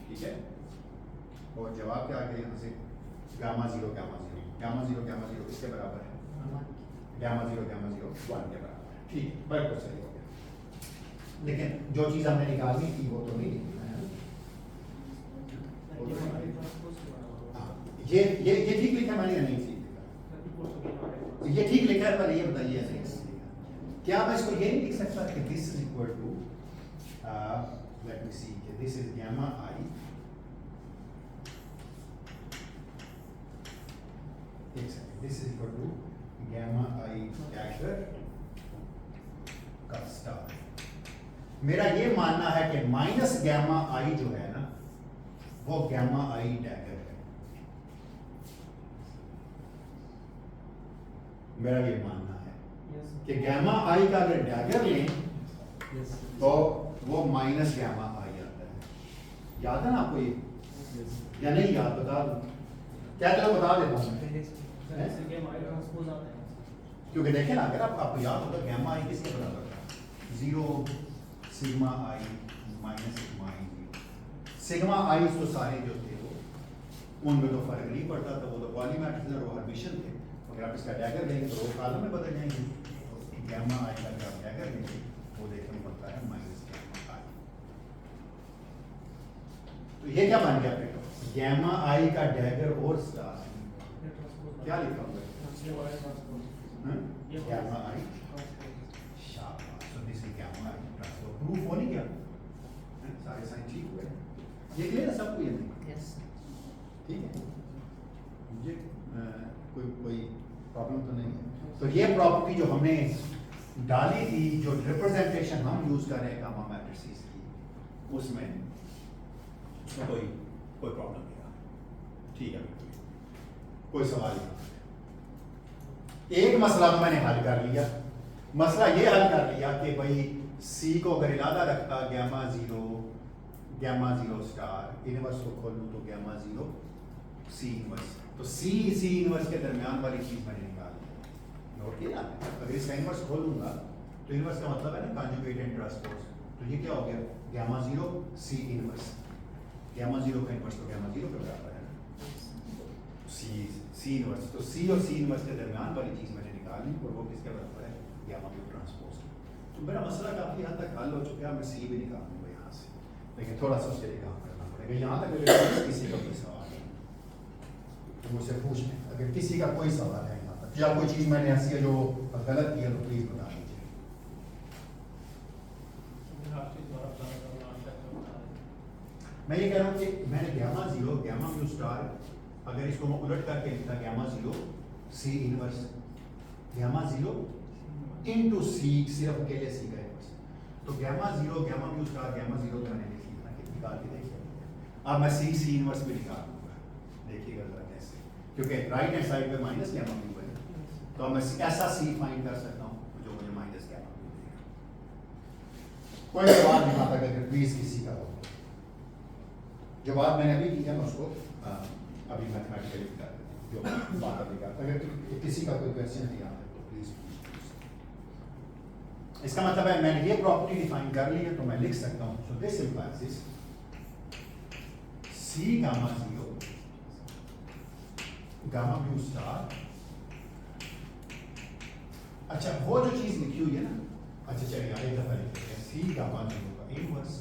ठीक है। और जवाब क्या आ गया यहाँ से? गामा जीरो किसके बराबर है? गामा जीरो 1 के बराबर है, ठीक है, बिल्कुल सही हो गया। लेकिन जो चीज़ हमने निकालनी थी वो तो नहीं निकली है ना? हाँ, ये ठीक लिखा मैंने या नहीं ठीक लिखा? ये ठीक लिखा है, पर ये बताइए ऐसे कैसे लिखा? क्या मैं इसको ये नहीं लिख सकता कि this is equal to let me see कि this is gamma I this is equal to gamma I dagger का स्टार। मेरा ये मानना है कि माइनस गामा आई जो है ना वो गामा आई डैगर है। मेरा ये मानना है कि गामा आई का अगर डैगर लें तो वो माइनस गामा आई आता है। याद है ना आपको ये? या नहीं याद? बता दो क्या? चलो बता देता हूँ क्योंकि देखें ना, अगर आपको याद होगा गामा आई किसके बराबर था? 0 सिग्मा आई माइनस सिग्मा आई 0। सिग्मा आई तो सारे जो थे वो उनमें तो फर्क नहीं पड़ता था, वो तो पॉलीमेट्रिक और हर्मिशन थे। अगर आप इसका डैगर लेंगे तो वो कॉलम में बदल जाएंगे। तो गामा आई का अगर आप डैगर लेंगे वो देखने को पड़ता है माइनस गामा आई। तो ये क्या बन गया फिर? गामा आई का डैगर और स्टार क्या लिखा हुआ है? गामा आई शाबाश। तो this is gamma I transpose. Proof हो नहीं गया? सारे साइन ठीक हुए? ये क्लियर है सबको? ये नहीं यस ठीक है? मुझे कोई प्रॉब्लम तो नहीं है। तो ये प्रॉपर्टी जो हमने डाली थी, जो रिप्रेजेंटेशन हम यूज कर रहे हैं गामा मैट्रिसेस की, उसमें कोई प्रॉब्लम नहीं रहा, ठीक है? कोई सवाल नहीं। एक मसला तो मैंने हल कर लिया। मसला ये हल कर लिया कि भाई सी को अगर इरादा रखता गामा जीरो स्टार इनवर्स को खोल लूँ तो गामा जीरो सी इनवर्स, तो सी इनवर्स के दरमियान वाली चीज मैंने निकाल ली। नोट किया ना? अगर इसका इनवर्स खोलूंगा तो इनवर्स का मतलब है ना कॉन्जुगेट एंड ट्रांसपोज। तो ये क्या हो गया? Gamma zero C inverse. Gamma zero का इनवर्स तो गामा जीरो के बराबर है ना, सी इनवर्स। तो सी और सी इनवर्स के दरमियान वाली चीज मैंने निकाल ली और वो किसके बराबर है? Gamma cube transpose. तो मेरा मसला काफी हद तक हल हो चुका है। मैं सी भी निकाल दूंगा यहाँ से, लेकिन थोड़ा सा उसके लिए काम करना पड़ेगा। यहाँ तक अगर किसी का कोई सवाल है तो मुझसे पूछ लें। अगर किसी का कोई सवाल है यहाँ तक या कोई चीज मैंने ऐसी है जो गलत की है तो प्लीज बता दीजिए। मैं ये कह रहा हूँ कि मैंने gamma zero gamma mu star अगर इसको मैं उलट करके लिखता gamma zero C inverse gamma zero into C, सिर्फ अकेले सी का इनवर्स, तो gamma zero gamma mu star gamma zero तो मैंने लिख लिया कि निकाल के देखिए। अब मैं सी इनवर्स भी निकाल दूंगा, देखिएगा जरा कैसे, क्योंकि राइट हैंड साइड पे माइनस गामा म्यू है तो अब मैं ऐसा सी फाइंड कर सकता हूँ जो मुझे माइनस गामा म्यू देगा। कोई सवाल नहीं आता अगर प्लीज किसी का हो। जो बात मैंने अभी की है मैं उसको अभी मैथमेटिकली कर देता हूँ, जो बात अभी कर। अगर किसी का कोई क्वेश्चन नहीं आता तो प्लीज। इसका मतलब है मैंने ये प्रॉपर्टी डिफाइन कर ली है तो मैं लिख सकता हूँ so this implies this C gamma zero gamma mu star. अच्छा वो जो चीज लिखी हुई है ना, अच्छा चलिए एक दफा लिखते हैं सी गामा जीरो का inverse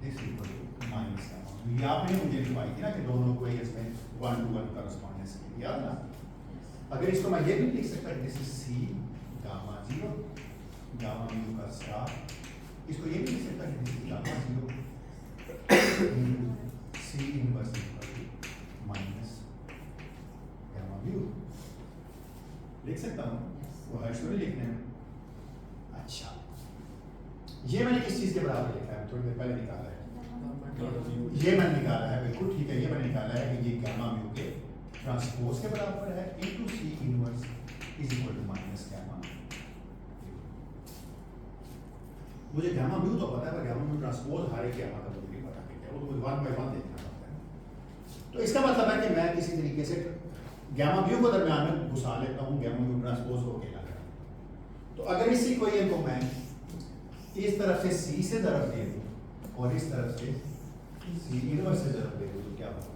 this equal to minus gamma. ये आपने मुझे लिखवाई थी ना कि दोनों को इसमें 1 to 1 करस्पॉन्डेंस के लिए, याद ना? अगर इसको मैं ये भी लिख सकता this is C gamma zero gamma mu का स्टार, इसको ये भी लिख सकता this is gamma zero C inverse equal to minus gamma mu, लिख सकता हूँ, वो हर्ष को भी लिखने में। अच्छा, ये मैंने किस चीज के बराबर लिखा है, थोड़ी देर पहले निकाला है, ये मैंने निकाला है, बिल्कुल ठीक है, ये मैंने निकाला है कि ये गामा म्यू के ट्रांसपोज के बराबर है into C inverse is equal to minus gamma. मुझे गामा म्यू तो पता है, पर गामा म्यू ट्रांसपोज हर एक गामा का मुझे नहीं पता क्या, वो तो मुझे 1 by 1 देखना पड़ता है। तो इसका मतलब है कि मैं किसी तरीके से गामा म्यू को दरमियान में घुसा लेता हूँ, गामा म्यू ट्रांसपोज होके लग रहा है। तो अगर इस इक्वेशन को मैं इस तरफ से सी से ज़रब दे दूँ और इस तरफ से सी इनवर्स से ज़रब दे दूँ तो क्या होगा?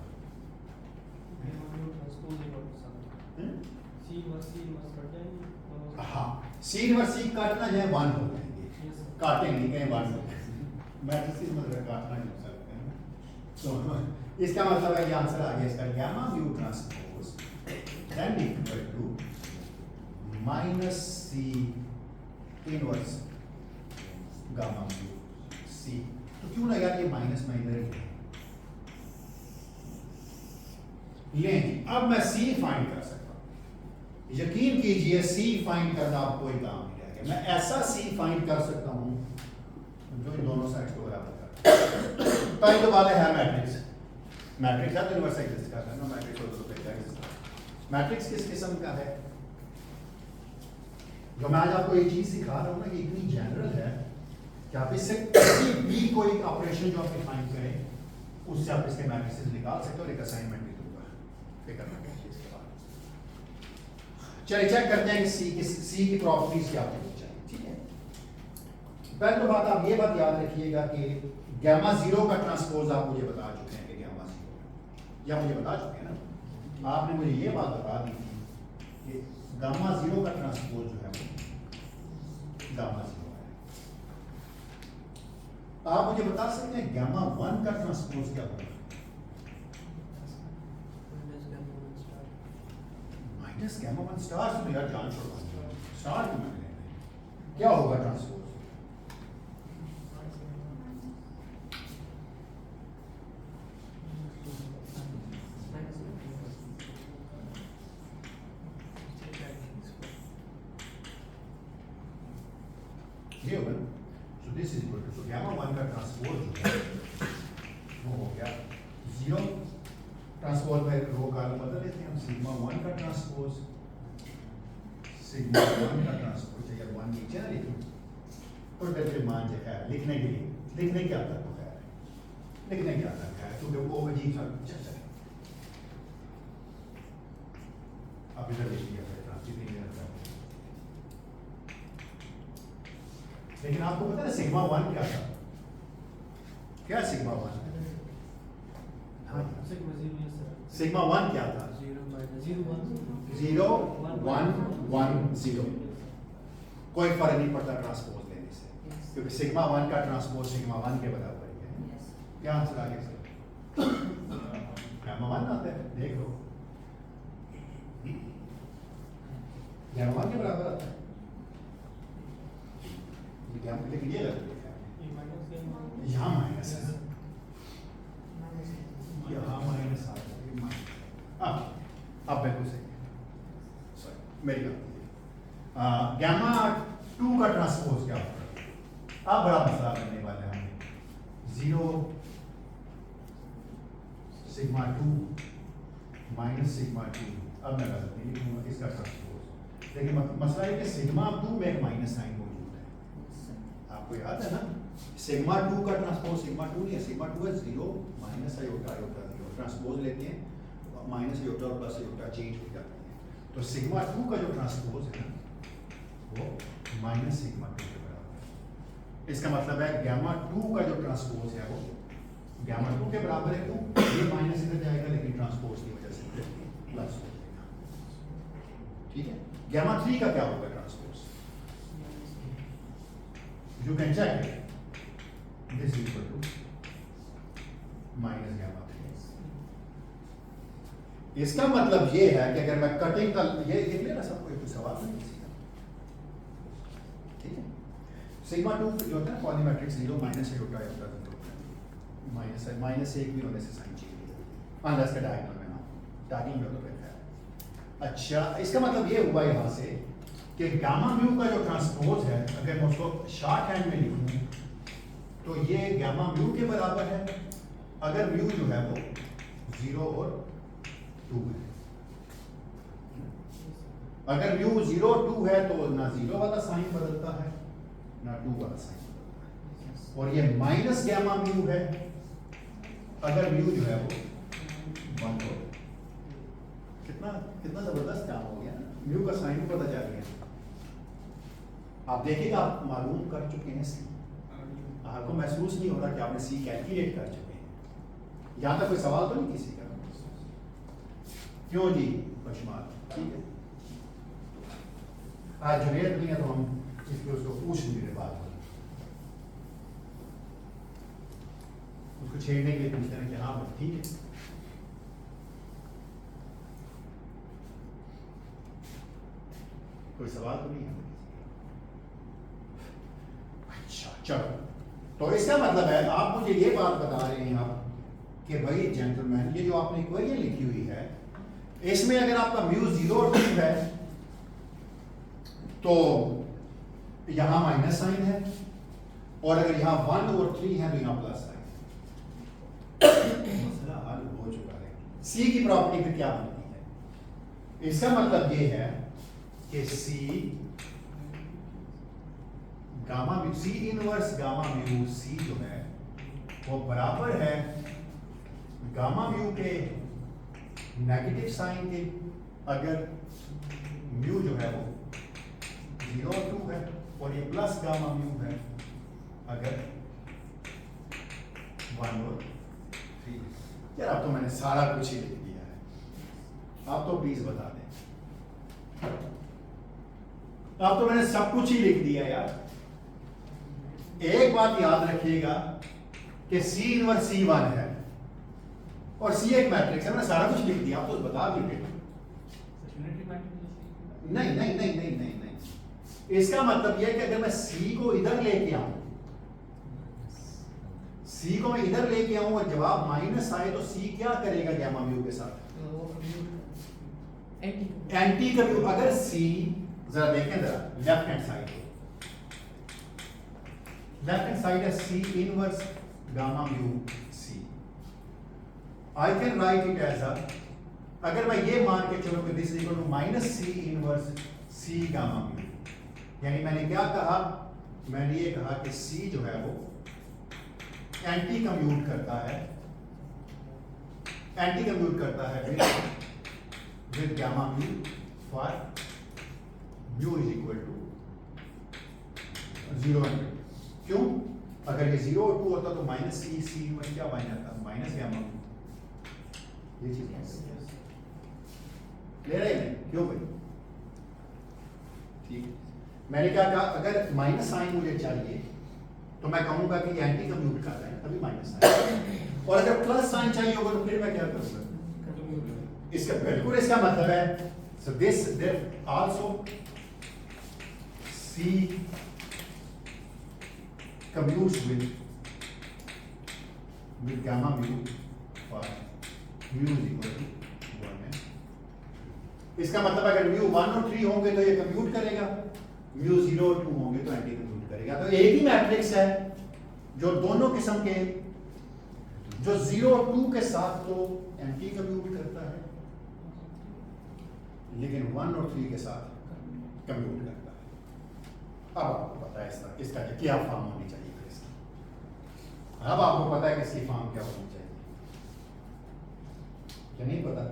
हाँ, सी इनवर्स सी काटना जो है 1 हो जाएंगे, काटेंगे नहीं कहीं 1 हो जाएंगे, मैट्रिसेस मतलब काटना नहीं हो सकते हैं। तो इसका मतलब है ये आंसर आ गया इसका, gamma mu transpose then equal to minus C inverse gamma mu C. तो क्यों ना यार ये माइनस में इधर लें, अब मैं सी फाइंड कर सकता हूं, यकीन कीजिए सी फाइंड करना अब कोई काम नहीं रह गया। मैं ऐसा सी फाइंड कर सकता हूं जो इन दोनों साइड्स को बराबर कर। पहली तो बात है मैट्रिक्स, मैट्रिक्स है तो इनवर्स एग्जिस्ट करता है ना, मैट्रिक्स हो तो पहले एग्जिस्ट। मैट्रिक्स किस किस्म का है? जो मैं आज आपको ये चीज सिखा रहा हूं ना, कि इतनी जनरल है कि आप इससे किसी भी कोई ऑपरेशन जो आप डिफाइन करें उससे आप इसके मैट्रिसेस निकाल सकते हो। एक असाइनमेंट भी दूंगा, फिक्र ना करिए इसके बाद। चलिए चेक करते हैं कि सी की प्रॉपर्टीज क्या होनी चाहिए, ठीक है। पहले तो बात आप ये बात याद रखिएगा कि गामा जीरो का ट्रांसपोज आप मुझे बता चुके हैं कि गामा जीरो, या मुझे बता चुके हैं ना, आपने मुझे ये बात बता दी थी कि गामा जीरो का ट्रांसपोज जो है वो गामा जीरो। आप मुझे बता सकते हैं गामा 1 का ट्रांसपोज क्या होगा? माइनस गामा 1 स्टार से यार जान छोड़ो, स्टार क्यों मैंने लेना है? क्या होगा ट्रांसपोज? ये होगा ना, so this is equal to, so gamma 1 का ट्रांसपोज जो है वो हो गया 0, ट्रांसपोज में रो कॉलम बदल देते हैं हम, सिग्मा 1 का ट्रांसपोज, सिग्मा 1 का ट्रांसपोज है, 1 नीचे ना लिखूं तो डेल्टा मान जो है लिखने के लिए, लिखने क्या तक होता है, लिखने क्या तक है, क्योंकि वो अजीब सा चल जाए। अब इधर लिख दिया लेकिन आपको पता है सिग्मा 1 क्या था? क्या सिग्मा 1? हाँ, सिग्मा 1 क्या था? 0 1 1 0। कोई फर्क नहीं पड़ता ट्रांसपोज लेने से, क्योंकि सिग्मा 1 का ट्रांसपोज सिग्मा 1 के बराबर ही है। क्या आंसर आ गया सर? गामा 1 आता है, देख लो, गामा 1 के बराबर आता है। लेकिन ये यहाँ माइनस है, यहाँ माइनस आ जाएगा। अब बिल्कुल सही है, सॉरी मेरी बात। गामा 2 का ट्रांसपोज क्या होगा? अब बड़ा मसला करने वाले हैं हमें, 0 सिग्मा 2 माइनस सिग्मा 2। अब मैं गलत नहीं लिखूंगा इसका ट्रांसपोज, लेकिन मसला है कि सिग्मा 2 में एक माइनस साइन मौजूद है। आपको याद है ना, सिग्मा 2 का ट्रांसपोज सिग्मा 2 नहीं है, सिग्मा 2 है 0 माइनस आयोटा आयोटा 0, ट्रांसपोज लेते हैं माइनस आयोटा और प्लस आयोटा चेंज हो जाती है। तो सिग्मा 2 का जो ट्रांसपोज है ना वो माइनस सिग्मा 2 के बराबर है। इसका मतलब है गामा 2 का जो ट्रांसपोज है वो गामा 2 के बराबर है। क्यों? ये माइनस इधर जाएगा लेकिन ट्रांसपोज की वजह से प्लस हो जाएगा, ठीक है। गामा 3 का क्या होगा transpose? You can check it. This is equal to minus gamma 3. इसका मतलब ये है कि अगर मैं कटिंग का ये क्लियर है सबको, कोई सवाल नहीं किसी का, ठीक है। सिग्मा 2 जो होता है पॉलीमेट्रिक 0 माइनस से उल्टा होता है, माइनस 1 भी होने से साइन चाहिए अनलेस का डायगोनल में ना, डायगोनल में तो रहता है। अच्छा, इसका मतलब ये हुआ यहाँ से कि गामा म्यू का जो ट्रांसपोज है, अगर मैं उसको शॉर्ट हैंड में लिखूं तो ये गामा म्यू के बराबर है अगर म्यू जो है वो 0 और 2 है। अगर म्यू 0 2 है तो ना 0 वाला साइन बदलता है ना 2 वाला साइन बदलता है, और ये माइनस गामा म्यू है अगर म्यू जो है वो 1 हो। कितना कितना जबरदस्त काम हो गया ना, म्यू का साइन भी पता चल गया। आप देखिएगा, आप मालूम कर चुके हैं सी, आपको महसूस नहीं हो रहा कि आपने सी कैलकुलेट कर चुके हैं। यहाँ तक कोई सवाल तो नहीं किसी का? क्यों जी बशमाल, ठीक है। आज जुनेद नहीं है तो हम इसलिए उसको पूछ नहीं रहे बात, उसको छेड़ने के लिए पूछते हैं कि हाँ ठीक है। कोई सवाल तो नहीं है? अच्छा चलो, तो इसका मतलब है आप मुझे ये बात बता रहे हैं आप कि भाई जेंटलमैन, ये जो आपने इक्वेशन लिखी हुई है इसमें अगर आपका म्यू 0 और 2 है तो यहां माइनस साइन है, और अगर यहां 1 और 3 है तो यहां प्लस साइन। मसला हल हो चुका है। सी की प्रॉपर्टी फिर क्या बनती है? इसका मतलब ये है कि C gamma mu, C inverse gamma mu C जो है वो बराबर है गामा म्यू के नेगेटिव साइन के अगर म्यू जो है वो 0 और 2 है, और ये प्लस गामा म्यू है अगर 1 और 3। यार अब तो मैंने सारा कुछ ही लिख दिया है, आप तो प्लीज बता दें। अब तो मैंने सब कुछ ही लिख दिया यार। एक बात याद रखिएगा कि सी इनवर्स C1 है और सी एक मैट्रिक्स है, मैंने सारा कुछ लिख दिया, आप तो बता भी रहे। नहीं नहीं नहीं नहीं नहीं नहीं, इसका मतलब यह है कि अगर मैं सी को इधर लेके आऊं, सी को मैं इधर लेके आऊं और जवाब माइनस आए तो सी क्या करेगा गामा म्यू के साथ? एंटी का म्यू। अगर सी, जरा देखें जरा left hand side, left hand side है C inverse gamma mu C. I can write it as a, अगर मैं ये मान के चलूं कि this is equal to minus C inverse C gamma mu, यानी मैंने क्या कहा? मैंने ये कहा कि सी जो है वो एंटी कम्यूट करता है, एंटी कम्यूट करता है with gamma mu for mu is equal to 0 and 2। क्यों? अगर ये 0 और 2 होता तो माइनस सी, सी में क्या बन जाता? Minus gamma mu. ये चीज ले रहे हैं क्यों भाई? ठीक, मैंने क्या कहा? अगर माइनस साइन मुझे चाहिए तो मैं कहूंगा कि एंटी कम्यूट कर रहे हैं तभी माइनस साइन, और अगर प्लस साइन चाहिए होगा तो फिर मैं क्या करूंगा? इसका बिल्कुल इसका मतलब है, so this also C commutes with gamma mu for mu is equal to 1 है। इसका मतलब अगर mu 1 और 3 होंगे तो ये कम्यूट करेगा, mu 0 और 2 होंगे तो एंटी कम्यूट करेगा। तो एक ही मैट्रिक्स है जो दोनों किस्म के, जो 0 और 2 के साथ तो एंटी कम्यूट करता है लेकिन 1 और 3 के साथ कम्यूट करता है। अब आपको पता है इसका क्या फॉर्म होनी चाहिए फिर इसकी। अब आपको पता है कि इसकी फॉर्म क्या होनी चाहिए क्या? नहीं पता?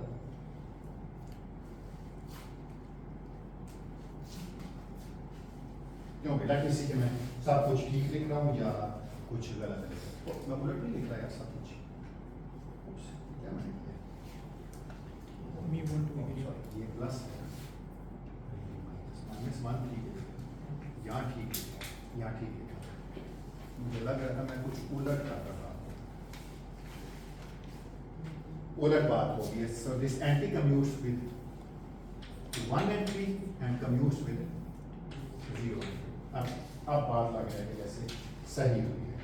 क्यों बेटा, किसी के मैं सब कुछ ठीक लिख रहा हूँ या कुछ गलत लिख रहा हूँ? मैं बुलेट नहीं लिख रहा यार, सब कुछ क्या मैंने किया? ये प्लस है, माइनस 1 ठीक है, यहाँ ठीक है, यहाँ ठीक है। मुझे लग रहा था मैं कुछ उलट कर रहा था। उलट बात होगी है। So this anti commutes with 1 entry and commutes with 0 entry. अब बात लग रहा है कि जैसे सही हुई है,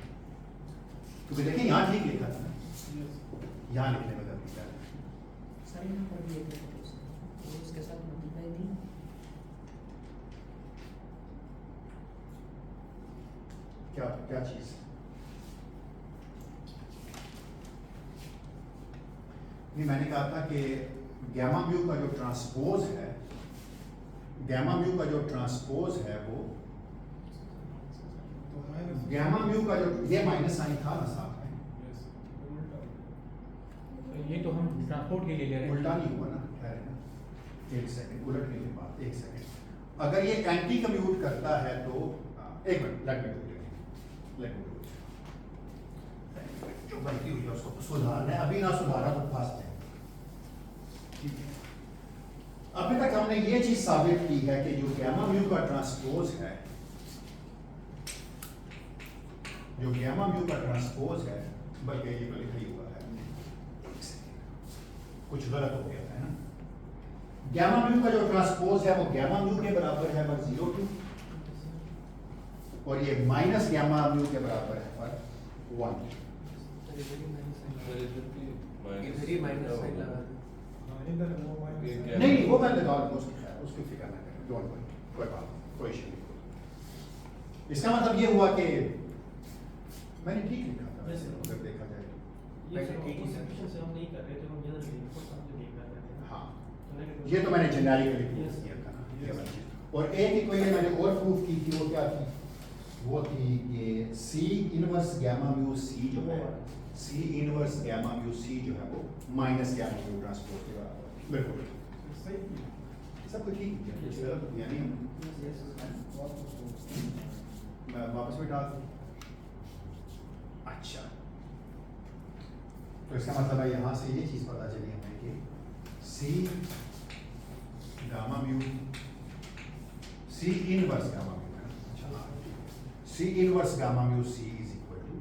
क्योंकि देखिए यहाँ ठीक लिखा था ना, यहाँ लिखने में गलती कर रहे हैं। सर यहाँ पर भी एक तो उसके साथ मल्टीप्लाई थी। क्या क्या चीज? नहीं, मैंने कहा था कि गैमा म्यू का जो ट्रांसपोज है, गैमा म्यू का जो ट्रांसपोज है वो तो माइनस गैमा म्यू का जो, ये माइनस साइन था ना साथ में, यस उल्टा तो ये तो हम ट्रांसपोर्ट के लिए ले रहे हैं। उल्टा नहीं हुआ ना, ठहरे ना एक सेकंड, उलटने के बाद एक सेकंड। अगर ये एंटी कम्यूट करता है तो एक मिनट, लेट मी डू जो गलती हुई है उसको सुधारना है, अभी ना सुधारा तो फास्ट है। ठीक है, अभी तक हमने ये चीज साबित की है कि जो गैमा म्यू का ट्रांसपोज है, जो गैमा म्यू का ट्रांसपोज है, बल्कि ये तो लिखा ही हुआ है, कुछ गलत हो गया है ना। गैमा म्यू का जो ट्रांसपोज है वो गैमा म्यू के बराबर है पर 0 2, और ये माइनस गैमा म्यू के बराबर है पर 1। सर इधर भी इधर ही माइनस साइन लगा दो। हाँ इधर वो ये माइनस क्या- नहीं वो मैं लगा लूंगा, उसकी फिक्र ना करें, डोंट वरी, कोई बात नहीं, कोई इशू नहीं। इसका मतलब ये हुआ कि मैंने ठीक लिखा था Yes, वैसे, sir. अगर देखा जाए तो। ये मैंने ठीक ही सर से हम नहीं कर रहे थे, हम जनरल रिपोर्ट सामने देख रहे थे। हाँ, तो मैंने- ये तो मैंने जेनरिकली प्रूफ Yes. किया था ना, ये Yes. वाली चीज। और एक ही कोई मैंने और प्रूफ की थी, वो क्या थी? वो थी ये C inverse gamma mu C जो है, C inverse gamma mu C जो है वो माइनस गैमा म्यू ट्रांसपोज के बराबर है। बिल्कुल सही किया। सब कुछ ठीक किया, कुछ गलत किया नहीं हमने। मैं वापस में डाल दूं। अच्छा, तो इसका मतलब है यहाँ से ये चीज पता चली हमें कि C gamma mu, C inverse gamma mu है ना। अच्छा हाँ, C inverse gamma mu C is equal to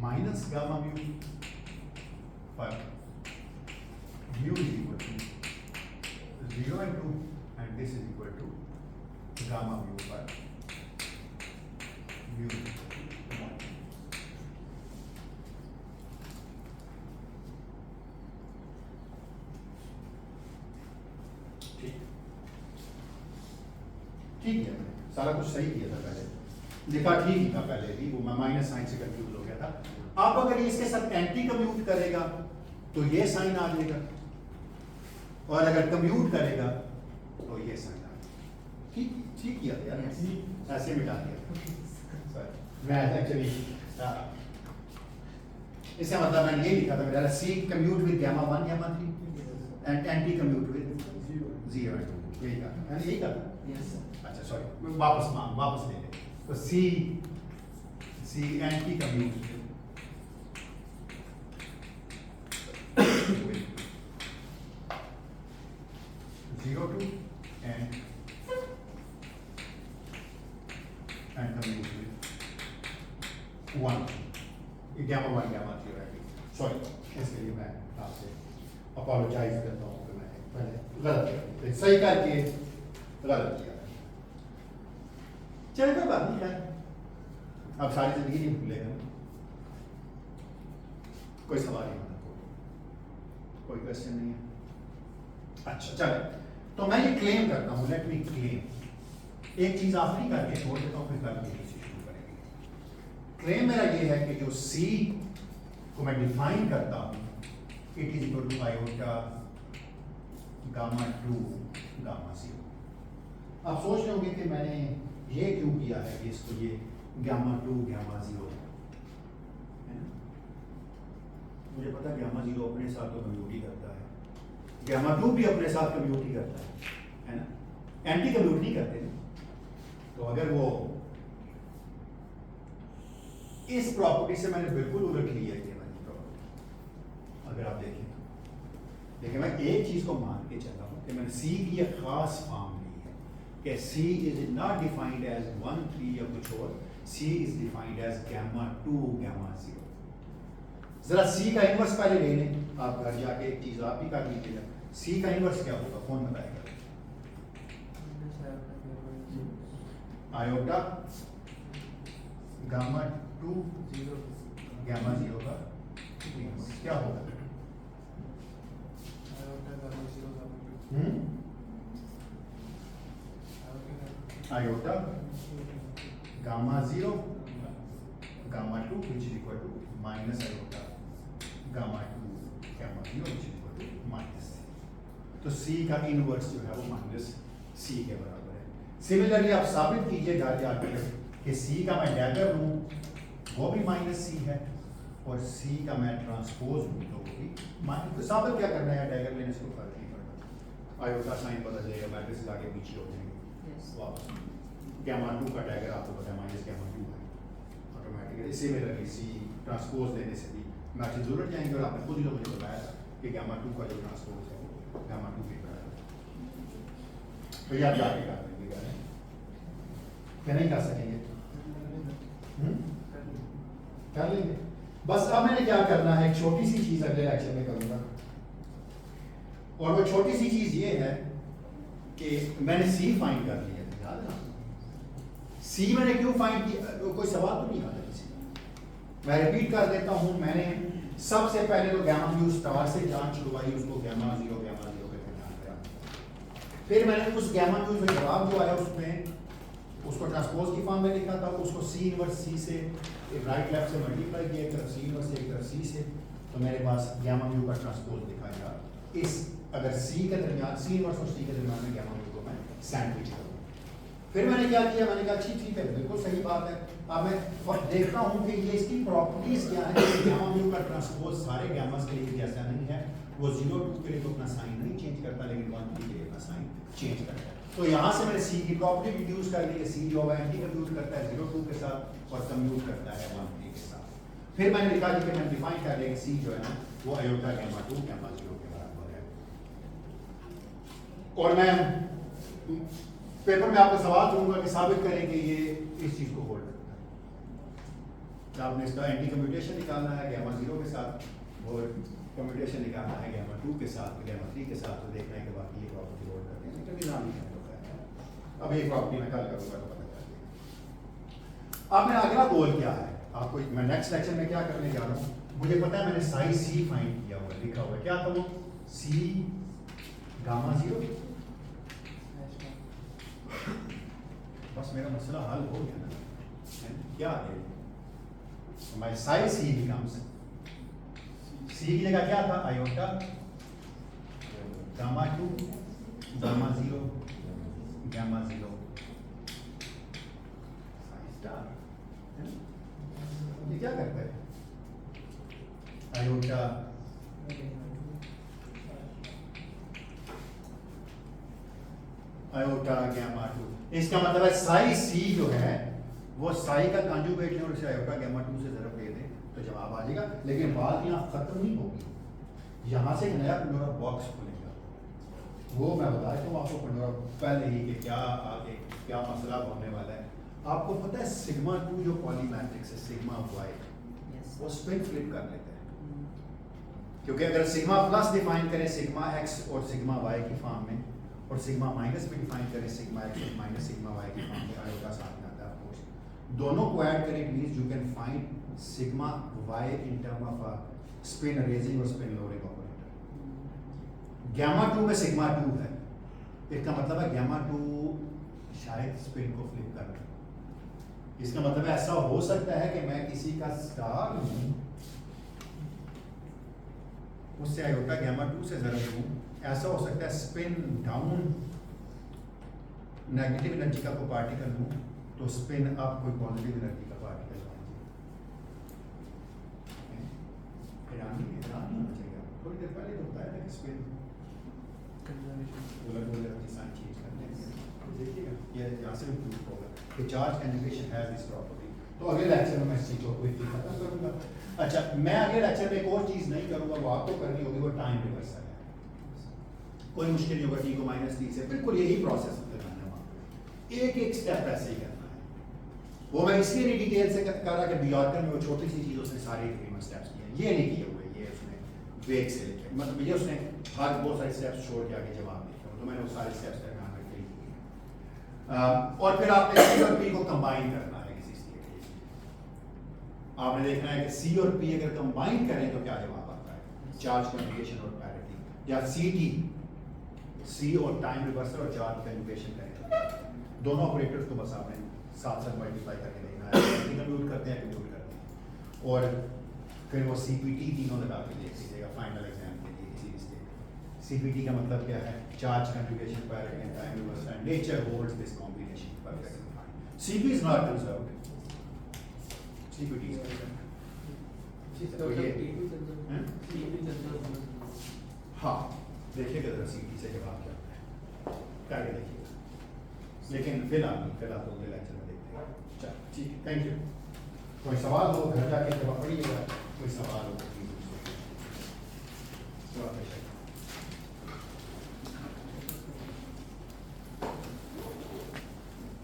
minus gamma mu पर mu is equal to 0 and 2 and this is equal to gamma mu by mu 1. ठीक है, मैंने सारा कुछ सही किया था पहले, लिखा ठीक ही था पहले भी, वो मैं माइनस साइन से कंफ्यूज हो गया था। अब अगर ये इसके साथ एंटी कम्यूट करेगा तो ये साइन आ जाएगा, और अगर कम्यूट करेगा तो ये साइन आ जाएगा। ठीक ठीक किया था यार, Yes. ऐसे मिटा दिया Sorry, मैं एक्चुअली इसका मतलब मैंने ये लिखा था मेरा C commute with gamma 1 gamma 3 and anti commute with 0 and 2, यही कहा मैंने, यही कहा था। यस अच्छा सॉरी, वापस ले लें, तो सी anti commute 0 2 and commute with 1 ये gamma 1 gamma 3 है। सॉरी, इसके लिए मैं आपसे अपोलोजाइज करता हूँ कि मैं पहले गलत किया, सही करके गलत किया। चलिए कोई बात नहीं यार, अब सारी जिंदगी नहीं भूलेगा। कोई सवाल नहीं होता, कोई क्वेश्चन नहीं है। अच्छा चले, तो मैं ये क्लेम करता हूँ, लेट मी क्लेम, एक चीज आखिरी करके छोड़ देता हूँ, फिर कल यही से शुरू करेंगे। क्लेम मेरा ये है कि जो C को मैं डिफाइन करता हूँ, it is equal to iota gamma 2 gamma 0। आप सोच रहे होंगे कि मैंने ये क्यों किया है कि इसको ये गामा 2 गामा 0 है ना। मुझे पता गामा 0 अपने साथ तो कम्यूट ही करता है, गामा 2 भी अपने साथ कम्यूट ही करता है ना, एंटी कम्यूट नहीं करते ना। तो अगर वो इस प्रॉपर्टी से मैंने बिल्कुल उलट ली है ये वाली प्रॉपर्टी, अगर आप देखें तो देखिए मैं एक चीज को मान के चला हूं कि मैंने C की एक खास फॉर्म ली है कि C is not defined as 1 3 या कुछ और, C is defined as gamma 2 gamma 0। जरा सी का इनवर्स पहले ले लें, आप घर जाके एक चीज आप भी कर लीजिएगा। सी का इनवर्स क्या होगा, कौन बताएगा? आयोटा गामा 2 गामा 0 का इनवर्स क्या होगा? Iota gamma 0 gamma 2 which is equal to minus iota gamma 2 gamma 0 which is equal to minus c। तो c का इनवर्स जो है वो माइनस c के बराबर है। सिमिलरली आप साबित कीजिए घर जाके कि c का मैं डैगर लूं वो भी माइनस c है और c का मैं ट्रांसपोज लूं तो वो भी माइनस। तो साबित क्या करना है, डैगर लेने से कोई फर्क नहीं पड़ता, आयोटा साइन बदल जाएगा, मैट्रिक्स आगे पीछे हो जाएंगे वापस। गामा 2 का डैगर आपको पता है माइनस गामा 2 है ऑटोमेटिकली। सिमिलरली सी ट्रांसपोज लेने से भी मैट्रिक्स जुड़ जाएंगे और आपने खुद ही तो मुझे बताया था कि गामा 2 का जो ट्रांसपोज है वो गामा 2 के बराबर है। तो ये आप जाके कर लेंगे क्या नहीं कर सकेंगे? कर लेंगे। बस अब मैंने क्या करना है, एक छोटी सी चीज अगले लेक्चर में करूंगा और वो छोटी सी चीज ये है कि मैंने सी फाइंड कर लिया था, याद है? सी मैंने क्यों फाइंड किया, कोई सवाल तो नहीं आता किसी का। मैं रिपीट कर देता हूं, मैंने सबसे पहले तो गामा म्यू स्टार से जांच छुड़वाई, उसको गामा 0 करके जान गया। फिर मैंने उस गामा म्यू में जवाब जो आया उसमें उसको ट्रांसपोज की फॉर्म में लिखा था, उसको सी इनवर्स सी से राइट लेफ्ट से मल्टीप्लाई किया, एक तरफ सी इनवर्स से एक तरफ सी से, तो मेरे पास गामा म्यू का ट्रांसपोज लिखा गया। इस अगर सी के दरमियान सी इनवर्स और सी के दरमियान में गामा म्यू को मैं सैंडविच करूँ। फिर मैंने क्या किया, मैंने कहा ठीक है बिल्कुल सही बात है। अब मैं देखता हूँ कि ये इसकी प्रॉपर्टीज क्या है। गामा म्यू का ट्रांसपोज सारे गामास के लिए जैसा नहीं है, वो 0-2 के लिए तो अपना साइन नहीं चेंज करता, लेकिन 1-3 के लिए अपना साइन चेंज करता है। तो यहाँ से मैंने सी की प्रॉपर्टी रिड्यूस कर ली है, सी जो है एंटी कम्यूट करता है 0-2 के साथ और कम्यूट करता है 1-3 के साथ। फिर मैंने लिखा कि मैंने डिफाइन कर लिया कि सी जो है ना वो आयोटा गामा 2 गामा 0 के बराबर है। और मैं पेपर में आपको सवाल दूंगा कि साबित करें कि ये इस चीज को होल्ड करता है। तो आपने इसका एंटी कम्यूटेशन निकालना है गामा 0 के साथ और कम्यूटेशन निकालना है गामा 2 के साथ, गामा 3 के साथ, तो देखना है कि बाकी ये प्रॉपर्टी होल्ड करते हैं। कभी नाम नहीं होता है। अब एक प्रॉपर्टी मैं कल करूंगा तो पता चल जाएगा। अब मेरा अगला गोल क्या है, आपको मैं नेक्स्ट लेक्चर में क्या करने जा रहा हूँ, मुझे पता है मैंने साइज सी फाइंड किया हुआ लिखा हुआ है, क्या था वो, सी गामा 0। बस मेरा मसला हल हो गया ना, क्या है माय साइज सी बिकम्स, सी की जगह क्या था, iota gamma 2 gamma 0 gamma 0 star. ये क्या करता है, आयोटा आयोटा गामा 2। इसका मतलब है साई सी जो है वो साई का कॉन्जुगेट है और इसे आयोटा गामा 2 से ज़रब दे दे तो जवाब आ जाएगा। लेकिन बात यहाँ खत्म नहीं होगी, यहाँ से एक नया पंडोरा बॉक्स खुलेगा। वो मैं बता देता हूँ आपको पंडोरा पहले ही कि क्या आगे क्या मसला होने वाला है। आपको पता है सिग्मा 2 जो पॉलीमेट्रिक्स है सिग्मा वाई, वो स्पिन फ्लिप कर लेते हैं, क्योंकि अगर सिग्मा प्लस डिफाइन करें सिग्मा एक्स और सिग्मा वाई की फॉर्म में और सिग्मा माइनस भी डिफाइन करें सिग्मा एक्स और माइनस सिग्मा वाई की फॉर्म में, आयोटा साथ में आता है आपको। दोनों को ऐड करें it means you can find sigma y in term of a spin raising और स्पिन लोअरिंग ऑपरेटर। गामा 2 में सिग्मा 2 है, इसका मतलब है गामा 2 शायद स्पिन को फ्लिप कर रहा है। इसका मतलब ऐसा हो सकता है कि मैं किसी का स्टार हूं, उससे आयोटा गामा 2 से ज़रब लूं, ऐसा हो सकता है स्पिन डाउन नेगेटिव एनर्जी का कोई पार्टिकल हो तो स्पिन अप कोई पॉजिटिव एनर्जी का पार्टिकल होना चाहिए। थोड़ी देर पहले तो बताया था कि स्पिन चेंज करने देखिएगा ये यहाँ से भी प्रूफ होगा कि charge conjugation has this property. तो अगले लेक्चर में मैं इस चीज़ को क्विकली खत्म करूँगा। अच्छा, मैं अगले लेक्चर में एक और चीज़ नहीं करूँगा, वो आपको करनी होगी, वो टाइम रिवर्सल है। कोई मुश्किल नहीं होगा, टी को -3 से बिल्कुल यही प्रोसेस करना है, वहाँ पे एक एक स्टेप ऐसे ही करना है। वो मैं इसलिए नहीं डिटेल से कर रहा कि बियॉर्कर में वो छोटी सी चीज़ उसने सारे तकरीबन स्टेप्स किए, ये नहीं किए हुए, ये उसने वेग से लेके मतलब ये उसने हर बहुत सारे स्टेप्स छोड़ के आगे जवाब दिया, तो मैंने वो सारे स्टेप्स का ध्यान रख लिया। और फिर आपने सी और पी को कंबाइन करना है किसी स्टेटमेंट में। आपने देखना है कि सी और पी अगर कंबाइन करें तो क्या जवाब आता है, चार्ज कन्जुगेशन और पैरिटी, या सी और टाइम रिवर्सल और चार्ज कन्जुगेशन करें, दोनों ऑपरेटर्स को बस आपने साथ साथ मल्टीप्लाई करके देखना है, कंप्यूट करते हैं और फिर वो CPT तीनों लगा के देख लीजिएगा फाइनल एग्जाम के लिए इसी स्टेट। CPT का मतलब क्या है, charge conjugation parity and time reversal and nature holds this combination perfectly. CP is not conserved, CPT is conserved. तो ये हाँ देखिएगा जरा CPT से जवाब क्या होता है, करके देखिएगा, लेकिन फिलहाल तो अगले लेक्चर में देखते हैं। चलो ठीक है, थैंक यू। कोई सवाल हो घर जाके जवाब पढ़िएगा, कोई सवाल हो तो प्लीज पूछिए।